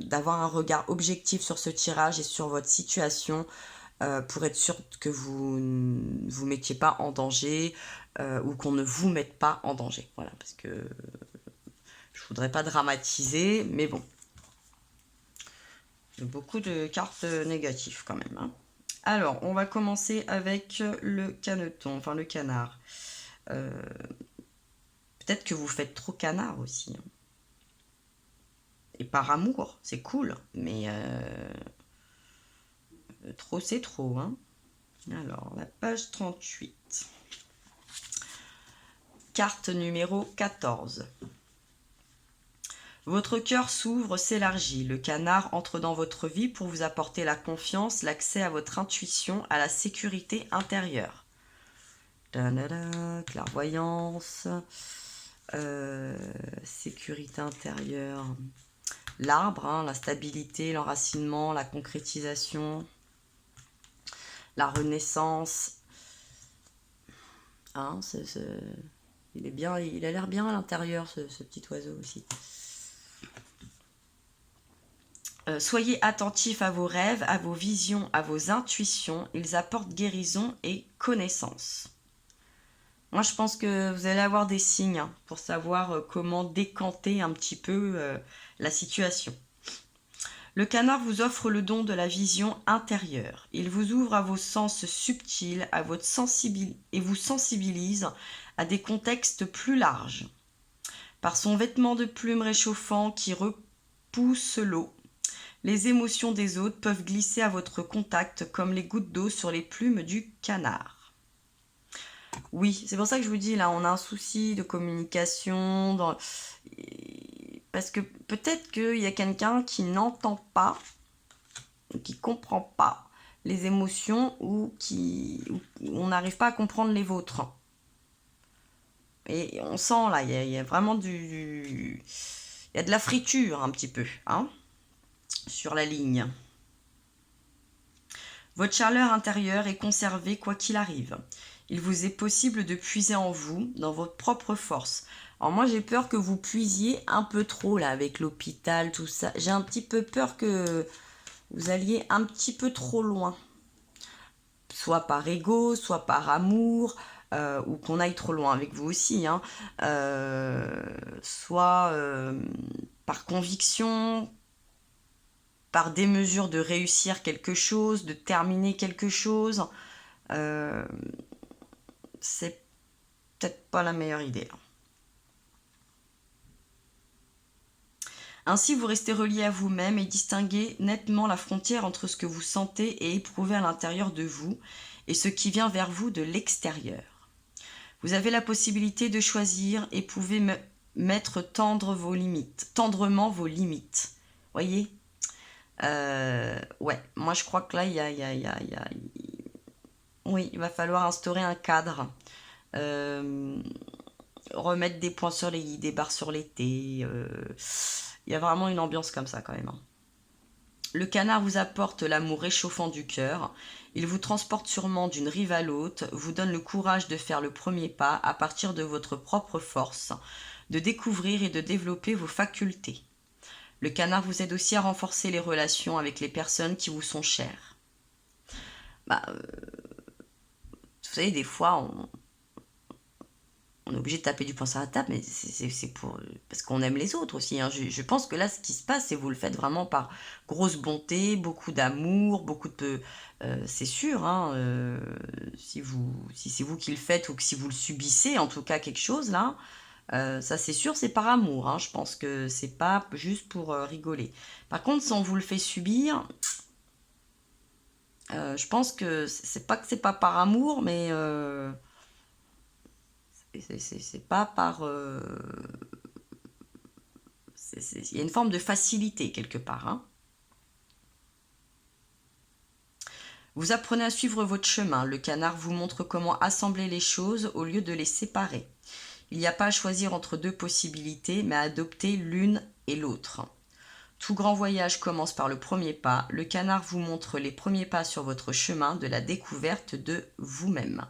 d'avoir un regard objectif sur ce tirage et sur votre situation pour être sûr que vous ne vous mettiez pas en danger ou qu'on ne vous mette pas en danger. Voilà, parce que je voudrais pas dramatiser, mais bon. Il y a beaucoup de cartes négatives quand même. Hein. Alors, on va commencer avec le caneton, enfin le canard. Peut-être que vous faites trop canard aussi. Hein. Et par amour, c'est cool, mais trop c'est trop. Hein. Alors, la page 38. Carte numéro 14. Votre cœur s'ouvre, s'élargit. Le canard entre dans votre vie pour vous apporter la confiance, l'accès à votre intuition, à la sécurité intérieure. Clairvoyance, sécurité intérieure. L'arbre, hein, la stabilité, l'enracinement, la concrétisation. la renaissance. Hein, il est bien, il a l'air bien à l'intérieur, ce petit oiseau aussi. Soyez attentifs à vos rêves, à vos visions, à vos intuitions. Ils apportent guérison et connaissance. Moi, je pense que vous allez avoir des signes pour savoir comment décanter un petit peu la situation. Le canard vous offre le don de la vision intérieure. Il vous ouvre à vos sens subtils, à votre et vous sensibilise à des contextes plus larges. Par son vêtement de plumes réchauffant qui repousse l'eau, les émotions des autres peuvent glisser à votre contact comme les gouttes d'eau sur les plumes du canard. Oui, c'est pour ça que je vous dis, là, on a un souci de communication, parce que peut-être qu'il y a quelqu'un qui n'entend pas, qui ne comprend pas les émotions ou on n'arrive pas à comprendre les vôtres. Et on sent, là, il y a vraiment il y a de la friture un petit peu, hein, sur la ligne. Votre chaleur intérieure est conservée quoi qu'il arrive. Il vous est possible de puiser en vous, dans votre propre force. Alors moi j'ai peur que vous puisiez un peu trop là avec l'hôpital, tout ça. J'ai un petit peu peur que vous alliez un petit peu trop loin. Soit par ego, soit par amour, ou qu'on aille trop loin avec vous aussi. Hein. Soit par conviction, par démesure de réussir quelque chose, de terminer quelque chose. C'est peut-être pas la meilleure idée. Ainsi, vous restez relié à vous-même et distinguez nettement la frontière entre ce que vous sentez et éprouvez à l'intérieur de vous et ce qui vient vers vous de l'extérieur. Vous avez la possibilité de choisir et pouvez mettre tendrement vos limites. Voyez ouais, moi je crois que là, oui, il va falloir instaurer un cadre. Remettre des points sur les i, des barres sur les t. Il y a vraiment une ambiance comme ça quand même. Hein. Le canard vous apporte l'amour réchauffant du cœur. Il vous transporte sûrement d'une rive à l'autre, vous donne le courage de faire le premier pas à partir de votre propre force, de découvrir et de développer vos facultés. Le canard vous aide aussi à renforcer les relations avec les personnes qui vous sont chères. Vous savez, des fois, on est obligé de taper du poing sur la table, mais c'est parce qu'on aime les autres aussi. Hein. Je pense que là, ce qui se passe, c'est que vous le faites vraiment par grosse bonté, beaucoup d'amour, beaucoup de... c'est sûr, hein, si c'est vous qui le faites ou que si vous le subissez, en tout cas quelque chose là, ça c'est sûr, c'est par amour. Hein. Je pense que c'est pas juste pour rigoler. Par contre, si on vous le fait subir, je pense que c'est pas par amour, mais... c'est pas par... il y a une forme de facilité quelque part. Hein. Vous apprenez à suivre votre chemin. Le canard vous montre comment assembler les choses au lieu de les séparer. Il n'y a pas à choisir entre deux possibilités, mais à adopter l'une et l'autre. Tout grand voyage commence par le premier pas. Le canard vous montre les premiers pas sur votre chemin de la découverte de vous-même.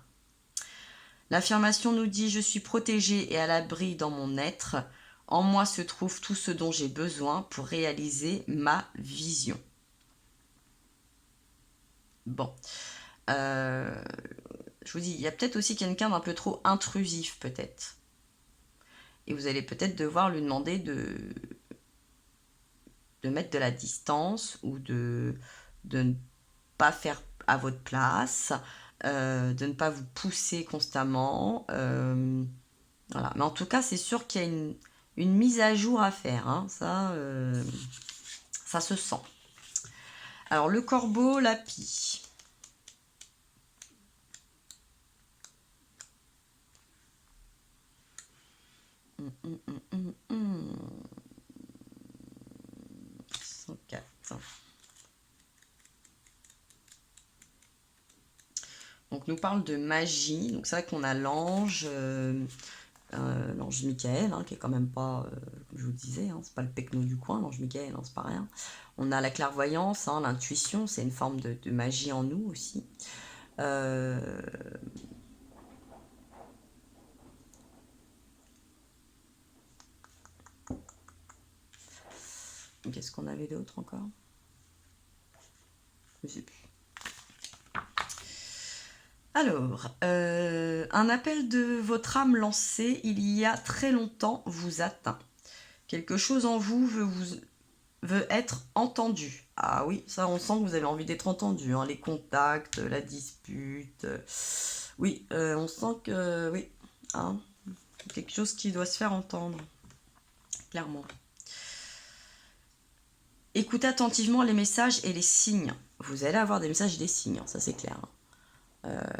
L'affirmation nous dit « Je suis protégé et à l'abri dans mon être. En moi se trouve tout ce dont j'ai besoin pour réaliser ma vision. » Bon. Je vous dis, il y a peut-être aussi quelqu'un d'un peu trop intrusif, peut-être. Et vous allez peut-être devoir lui demander de mettre de la distance ou de ne pas faire à votre place, de ne pas vous pousser constamment. Voilà. Mais en tout cas, c'est sûr qu'il y a une mise à jour à faire. Hein. Ça se sent. Alors, le corbeau, la pie. Mmh. 104. Donc, nous parle de magie. Donc, c'est vrai qu'on a l'ange... l'ange Michael, hein, qui est quand même pas, comme je vous le disais, hein, c'est pas le pecno du coin, l'ange Michael, hein, c'est pas rien. On a la clairvoyance, hein, l'intuition, c'est une forme de magie en nous aussi. Qu'est-ce qu'on avait d'autre encore? Je sais plus. Alors, un appel de votre âme lancé il y a très longtemps vous atteint. Quelque chose en vous veut être entendu. Ah oui, ça on sent que vous avez envie d'être entendu. Hein. Les contacts, la dispute. Oui, on sent que oui, hein, quelque chose qui doit se faire entendre, clairement. Écoutez attentivement les messages et les signes. Vous allez avoir des messages et des signes, hein, ça c'est clair.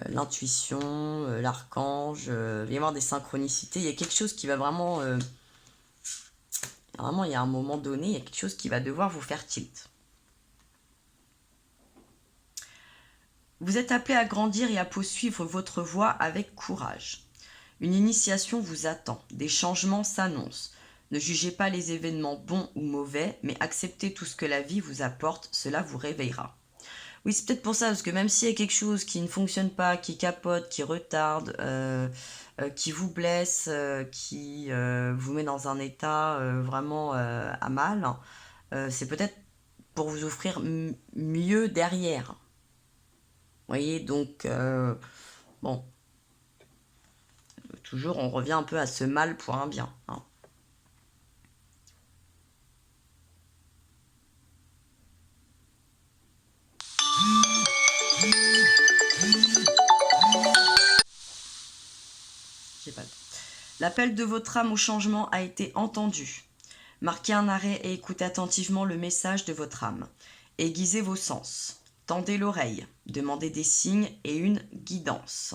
L'intuition, l'archange, il va y avoir des synchronicités. Il y a quelque chose qui va vraiment... vraiment, il y a un moment donné, il y a quelque chose qui va devoir vous faire tilt. Vous êtes appelé à grandir et à poursuivre votre voie avec courage. Une initiation vous attend, des changements s'annoncent. Ne jugez pas les événements bons ou mauvais, mais acceptez tout ce que la vie vous apporte, cela vous réveillera. Oui, c'est peut-être pour ça, parce que même s'il y a quelque chose qui ne fonctionne pas, qui capote, qui retarde, qui vous blesse, qui vous met dans un état vraiment à mal, c'est peut-être pour vous offrir mieux derrière. Vous voyez, donc, bon, toujours on revient un peu à ce mal pour un bien. Hein. J'ai pas le temps. L'appel de votre âme au changement a été entendu. Marquez un arrêt et écoutez attentivement le message de votre âme. Aiguisez vos sens. Tendez l'oreille. Demandez des signes et une guidance.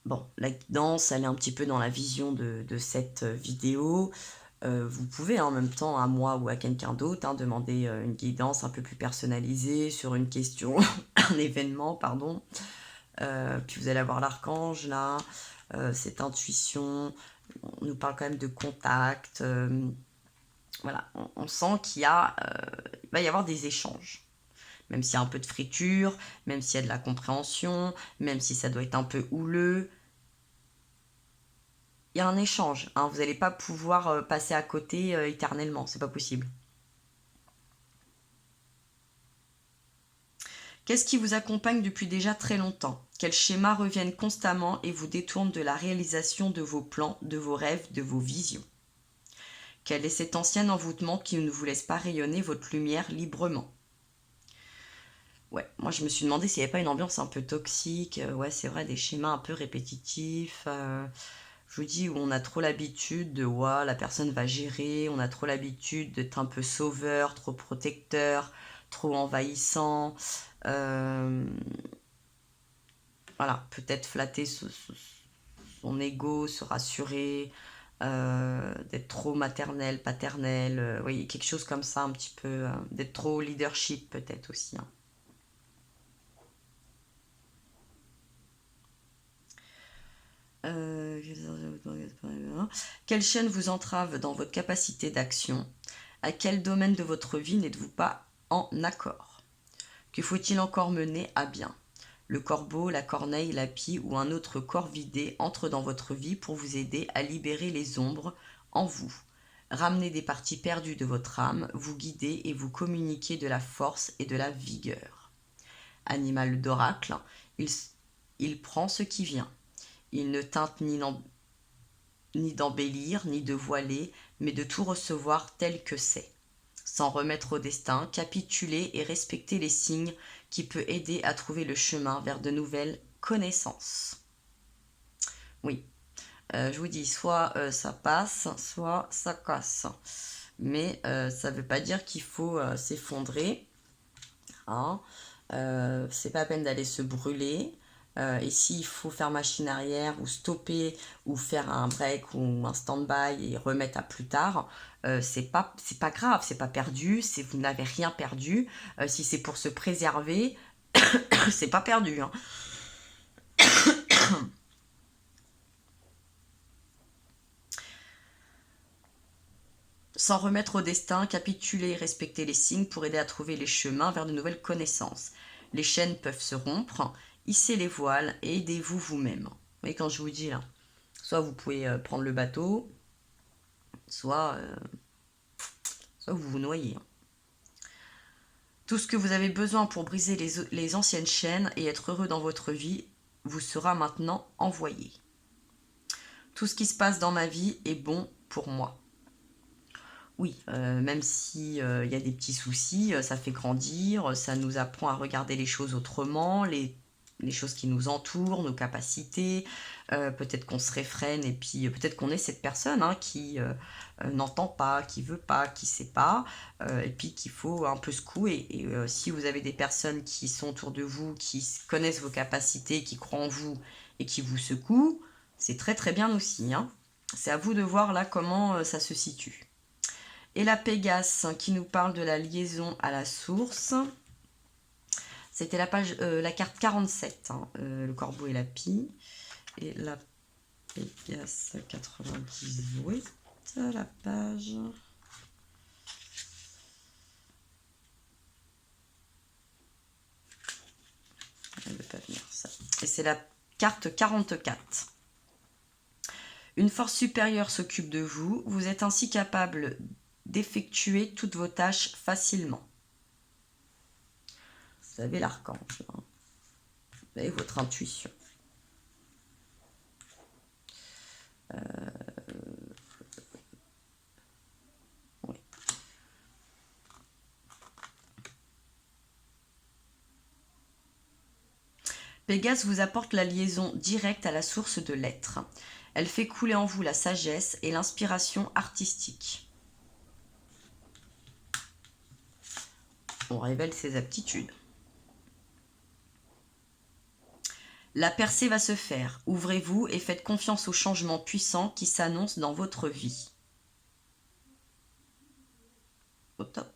Bon, la guidance, elle est un petit peu dans la vision de cette vidéo. Vous pouvez en même temps à moi ou à quelqu'un d'autre demander une guidance un peu plus personnalisée sur une question, un événement, pardon. Puis vous allez avoir l'archange là, cette intuition, on nous parle quand même de contact. Voilà, on sent qu'il va y avoir des échanges. Même s'il y a un peu de friture, même s'il y a de la compréhension, même si ça doit être un peu houleux, il y a un échange. Hein, vous n'allez pas pouvoir passer à côté éternellement, c'est pas possible. Qu'est-ce qui vous accompagne depuis déjà très longtemps? Quels schémas reviennent constamment et vous détournent de la réalisation de vos plans, de vos rêves, de vos visions? Quel est cet ancien envoûtement qui ne vous laisse pas rayonner votre lumière librement? Ouais, moi je me suis demandé s'il n'y avait pas une ambiance un peu toxique. Ouais, c'est vrai, des schémas un peu répétitifs. Je vous dis, où on a trop l'habitude de, ouais, la personne va gérer, on a trop l'habitude d'être un peu sauveur, trop protecteur, trop envahissant. Voilà, peut-être flatter son ego, se rassurer, d'être trop maternel, paternel, oui, quelque chose comme ça un petit peu, d'être trop leadership peut-être aussi. Hein. Quelle chaîne vous entrave dans votre capacité d'action? À quel domaine de votre vie n'êtes-vous pas en accord? Que faut-il encore mener à bien? Le corbeau, la corneille, la pie ou un autre corps vidé entre dans votre vie pour vous aider à libérer les ombres en vous. Ramener des parties perdues de votre âme, vous guider et vous communiquer de la force et de la vigueur. Animal d'oracle, il prend ce qui vient. Il ne teinte ni d'embellir, ni de voiler, mais de tout recevoir tel que c'est. S'en remettre au destin, capituler et respecter les signes qui peut aider à trouver le chemin vers de nouvelles connaissances. Oui, je vous dis, soit ça passe, soit ça casse. Mais ça ne veut pas dire qu'il faut s'effondrer. Hein. C'est pas la peine d'aller se brûler. Et s'il faut faire machine arrière ou stopper ou faire un break ou un stand-by et remettre à plus tard, c'est pas grave, c'est pas perdu, vous n'avez rien perdu. Si c'est pour se préserver, c'est pas perdu. Hein. S'en remettre au destin, capituler et respecter les signes pour aider à trouver les chemins vers de nouvelles connaissances. Les chaînes peuvent se rompre. Hissez les voiles et aidez-vous vous-même. Et quand je vous dis là, soit vous pouvez prendre le bateau, soit vous vous noyez. Tout ce que vous avez besoin pour briser les anciennes chaînes et être heureux dans votre vie vous sera maintenant envoyé. Tout ce qui se passe dans ma vie est bon pour moi. Oui, même si y a des petits soucis, ça fait grandir, ça nous apprend à regarder les choses autrement, les choses qui nous entourent, nos capacités. Peut-être qu'on se réfrène et puis peut-être qu'on est cette personne qui n'entend pas, qui veut pas, qui sait pas, et puis qu'il faut un peu secouer. Et si vous avez des personnes qui sont autour de vous, qui connaissent vos capacités, qui croient en vous et qui vous secouent, c'est très très bien aussi. C'est à vous de voir là comment ça se situe. Et la Pégase qui nous parle de la liaison à la source. C'était la carte 47, le corbeau et la pie. Et la Pégase 98, la page. Elle ne veut pas venir, ça. Et c'est la carte 44. Une force supérieure s'occupe de vous. Vous êtes ainsi capable d'effectuer toutes vos tâches facilement. Vous avez l'archange. Vous avez votre intuition. Oui. Pégase vous apporte la liaison directe à la source de l'être. Elle fait couler en vous la sagesse et l'inspiration artistique. On révèle ses aptitudes. La percée va se faire. Ouvrez-vous et faites confiance aux changements puissants qui s'annoncent dans votre vie. Au top.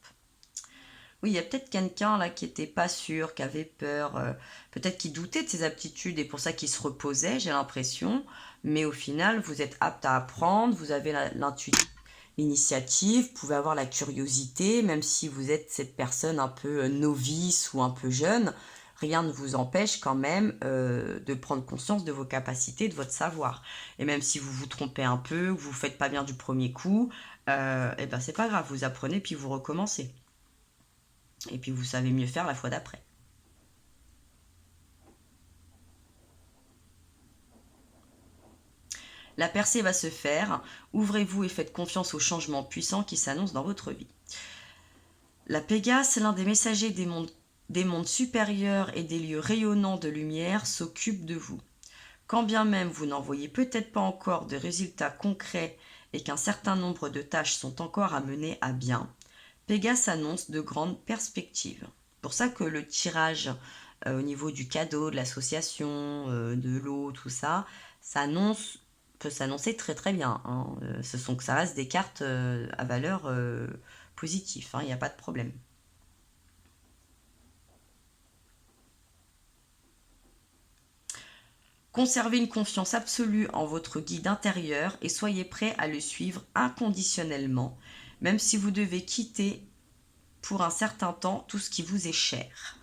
Oui, il y a peut-être quelqu'un là qui n'était pas sûr, qui avait peur, peut-être qui doutait de ses aptitudes et pour ça qu'il se reposait, j'ai l'impression. Mais au final, vous êtes apte à apprendre, vous avez l'initiative, vous pouvez avoir la curiosité, même si vous êtes cette personne un peu novice ou un peu jeune, rien ne vous empêche quand même de prendre conscience de vos capacités, de votre savoir. Et même si vous vous trompez un peu, vous ne faites pas bien du premier coup, et ben c'est pas grave, vous apprenez puis vous recommencez. Et puis vous savez mieux faire la fois d'après. La percée va se faire. Ouvrez-vous et faites confiance aux changements puissants qui s'annoncent dans votre vie. La Pégase, l'un des messagers des mondes supérieurs et des lieux rayonnants de lumière, s'occupe de vous. Quand bien même vous n'en voyez peut-être pas encore de résultats concrets et qu'un certain nombre de tâches sont encore à mener à bien, Pégase annonce de grandes perspectives. C'est pour ça que le tirage au niveau du cadeau, de l'association, de l'eau, tout ça, peut s'annoncer très très bien. Ça reste des cartes à valeur positive, il n'y a pas de problème. Conservez une confiance absolue en votre guide intérieur et soyez prêt à le suivre inconditionnellement, même si vous devez quitter pour un certain temps tout ce qui vous est cher.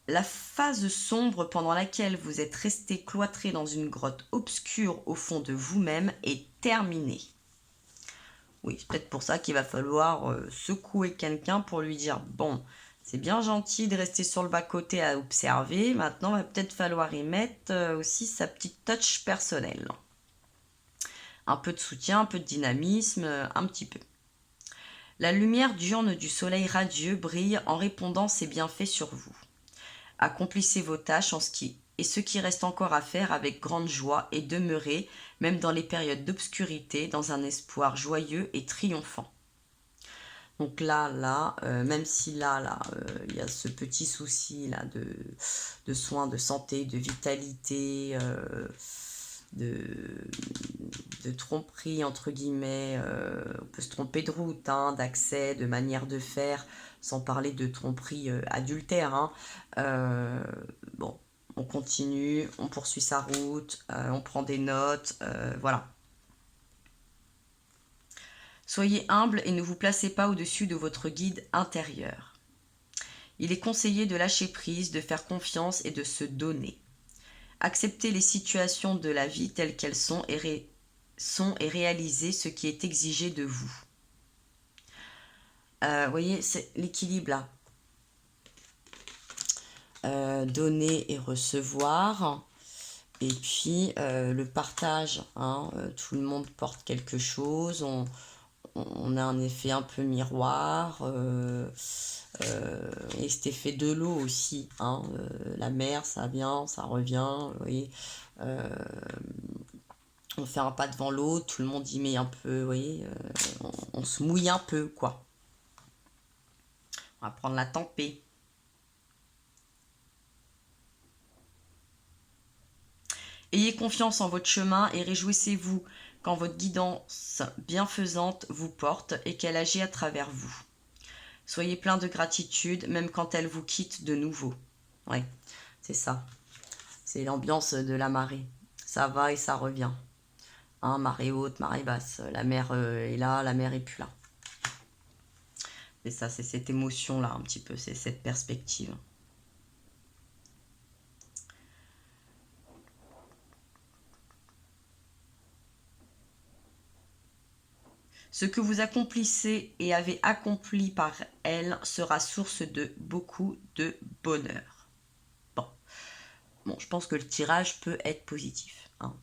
La phase sombre pendant laquelle vous êtes resté cloîtré dans une grotte obscure au fond de vous-même est terminée. Oui, c'est peut-être pour ça qu'il va falloir secouer quelqu'un pour lui dire « Bon, c'est bien gentil de rester sur le bas-côté à observer, maintenant il va peut-être falloir y mettre aussi sa petite touch personnelle. » Un peu de soutien, un peu de dynamisme, un petit peu. La lumière diurne du soleil radieux brille en répandant ses bienfaits sur vous. Accomplissez vos tâches et ce qui reste encore à faire avec grande joie et demeurez, même dans les périodes d'obscurité, dans un espoir joyeux et triomphant. Donc là, même si là, il y a ce petit souci là de soins, de santé, de vitalité, de tromperie entre guillemets, on peut se tromper de route, d'accès, de manière de faire, sans parler de tromperie adultère. Bon, on continue, on poursuit sa route, on prend des notes, voilà. Soyez humble et ne vous placez pas au-dessus de votre guide intérieur. Il est conseillé de lâcher prise, de faire confiance et de se donner. Acceptez les situations de la vie telles qu'elles sont et réalisez ce qui est exigé de vous. Vous voyez, c'est l'équilibre là. Donner et recevoir. Et puis le partage, hein, tout le monde porte quelque chose, on a un effet un peu miroir, et cet effet de l'eau aussi, hein, la mer ça vient, ça revient, vous voyez, on fait un pas devant l'autre, tout le monde y met un peu, vous voyez, on se mouille un peu, quoi. On va prendre la tempée. Ayez confiance en votre chemin et réjouissez-vous quand votre guidance bienfaisante vous porte et qu'elle agit à travers vous. Soyez plein de gratitude, même quand elle vous quitte de nouveau. Ouais, c'est ça. C'est l'ambiance de la marée. Ça va et ça revient. Hein, marée haute, marée basse. La mer est là, la mer est plus là. C'est ça, c'est cette émotion-là un petit peu, c'est cette perspective. Ce que vous accomplissez et avez accompli par elle sera source de beaucoup de bonheur. Bon, je pense que le tirage peut être positif. Hein.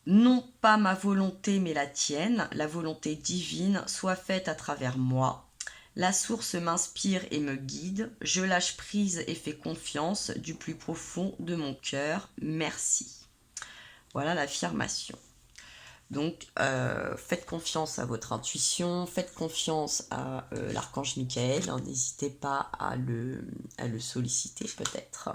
Non pas ma volonté mais la tienne, la volonté divine, soit faite à travers moi. La source m'inspire et me guide. Je lâche prise et fais confiance du plus profond de mon cœur. Merci. Voilà l'affirmation. Donc, faites confiance à votre intuition, faites confiance à l'archange Michael, hein, n'hésitez pas à le solliciter peut-être.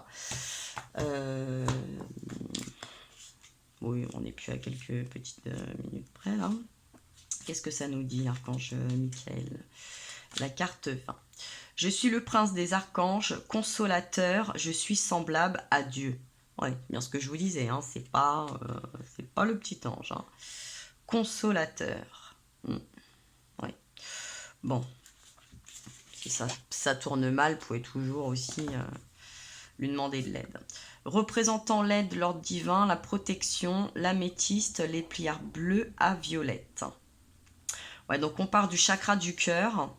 Oui, on n'est plus à quelques petites minutes près là. Qu'est-ce que ça nous dit l'archange Michael? La carte 20. Je suis le prince des archanges, consolateur, je suis semblable à Dieu. Ouais, bien ce que je vous disais, hein, c'est pas le petit ange. Hein. Consolateur. Ouais. Bon. Si ça tourne mal, vous pouvez toujours aussi lui demander de l'aide. Représentant l'aide, l'ordre divin, la protection, l'améthyste, les plières bleues à violette. Ouais, donc on part du chakra du cœur.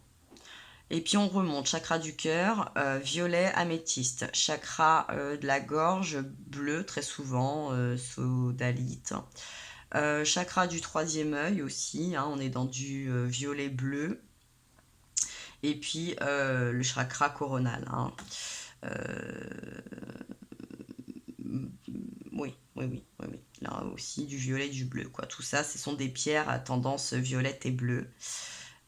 Et puis on remonte, chakra du cœur, violet, améthyste. Chakra de la gorge, bleu très souvent, sodalite. Chakra du troisième œil aussi, hein, on est dans du violet bleu. Et puis le chakra coronal. Hein. Oui. Là aussi du violet et du bleu. Quoi. Tout ça, ce sont des pierres à tendance violette et bleue.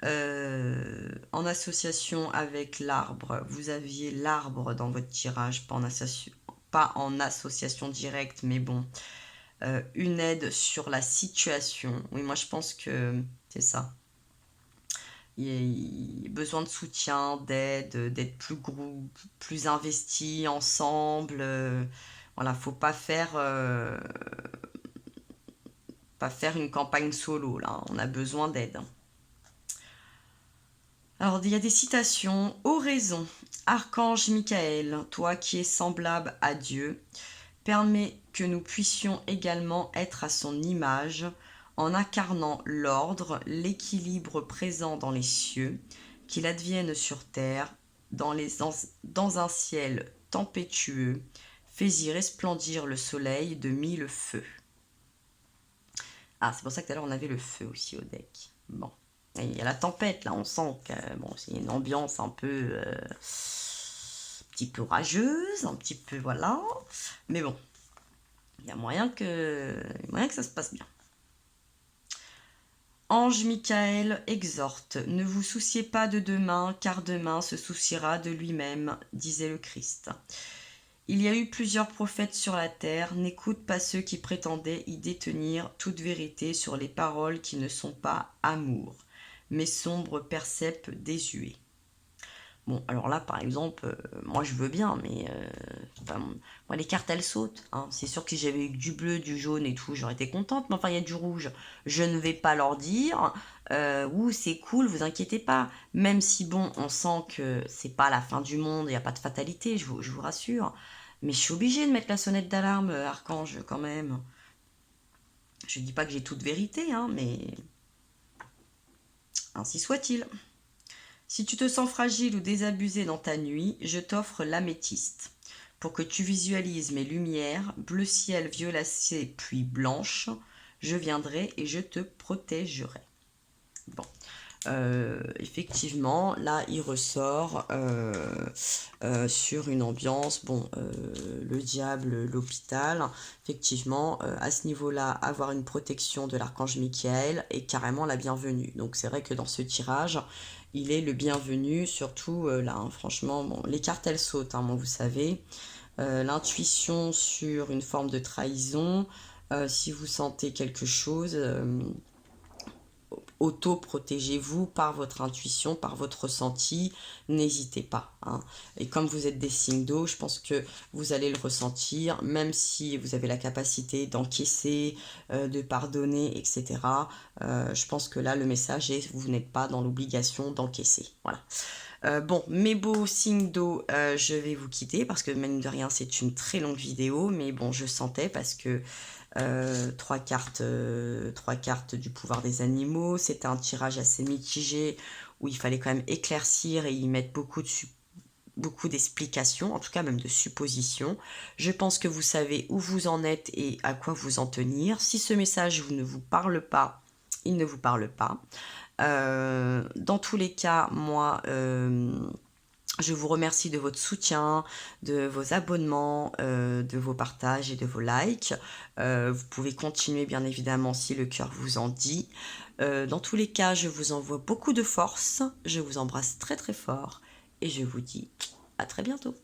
En association avec l'arbre, vous aviez l'arbre dans votre tirage, pas en association directe, mais bon, une aide sur la situation. Oui, moi je pense que c'est ça. Il y a besoin de soutien, d'aide, d'être plus investi ensemble. Voilà, faut pas faire une campagne solo là. On a besoin d'aide. Alors, il y a des citations. Oraison, Archange Michael, toi qui es semblable à Dieu, permets que nous puissions également être à son image en incarnant l'ordre, l'équilibre présent dans les cieux, qu'il advienne sur terre, dans un ciel tempétueux, fais-y resplendir le soleil de mille feux. Ah, c'est pour ça que tout à l'heure on avait le feu aussi au deck. Bon. Et il y a la tempête, là, on sent que bon, c'est une ambiance un petit peu rageuse, un petit peu, voilà. Mais bon, il y a moyen que ça se passe bien. Ange Michael exhorte, ne vous souciez pas de demain, car demain se souciera de lui-même, disait le Christ. Il y a eu plusieurs prophètes sur la terre, n'écoute pas ceux qui prétendaient y détenir toute vérité sur les paroles qui ne sont pas amour, mais sombre percept désuet. Bon, alors là, par exemple, moi je veux bien, mais enfin, moi les cartes elles sautent, hein. C'est sûr que si j'avais eu du bleu, du jaune et tout, j'aurais été contente, mais enfin il y a du rouge. Je ne vais pas leur dire, ouh c'est cool, vous inquiétez pas. Même si bon, on sent que c'est pas la fin du monde, il n'y a pas de fatalité, je vous rassure. Mais je suis obligée de mettre la sonnette d'alarme, Archange, quand même. Je dis pas que j'ai toute vérité, hein, mais ainsi soit-il. Si tu te sens fragile ou désabusé dans ta nuit, je t'offre l'améthyste. Pour que tu visualises mes lumières, bleu ciel, violacé, puis blanche, je viendrai et je te protégerai. Bon, effectivement, là, il ressort sur une ambiance, bon, le diable, l'hôpital. Effectivement, à ce niveau-là, avoir une protection de l'archange Michael est carrément la bienvenue. Donc, c'est vrai que dans ce tirage, il est le bienvenu, surtout là, hein, franchement, bon, les cartes, elles sautent, hein, bon, vous savez. L'intuition sur une forme de trahison, si vous sentez quelque chose, auto-protégez-vous par votre intuition, par votre ressenti, n'hésitez pas, hein. Et comme vous êtes des signes d'eau, je pense que vous allez le ressentir, même si vous avez la capacité d'encaisser, de pardonner, etc. Je pense que là, le message est, vous n'êtes pas dans l'obligation d'encaisser. Voilà. Bon, mes beaux signes d'eau, je vais vous quitter parce que même de rien, c'est une très longue vidéo, mais bon, je sentais parce que trois cartes du pouvoir des animaux. C'était un tirage assez mitigé où il fallait quand même éclaircir et y mettre beaucoup d'explications, en tout cas même de suppositions. Je pense que vous savez où vous en êtes et à quoi vous en tenir. Si ce message ne vous parle pas, il ne vous parle pas. Dans tous les cas, moi, je vous remercie de votre soutien, de vos abonnements, de vos partages et de vos likes. Vous pouvez continuer bien évidemment si le cœur vous en dit. Dans tous les cas, je vous envoie beaucoup de force. Je vous embrasse très très fort et je vous dis à très bientôt.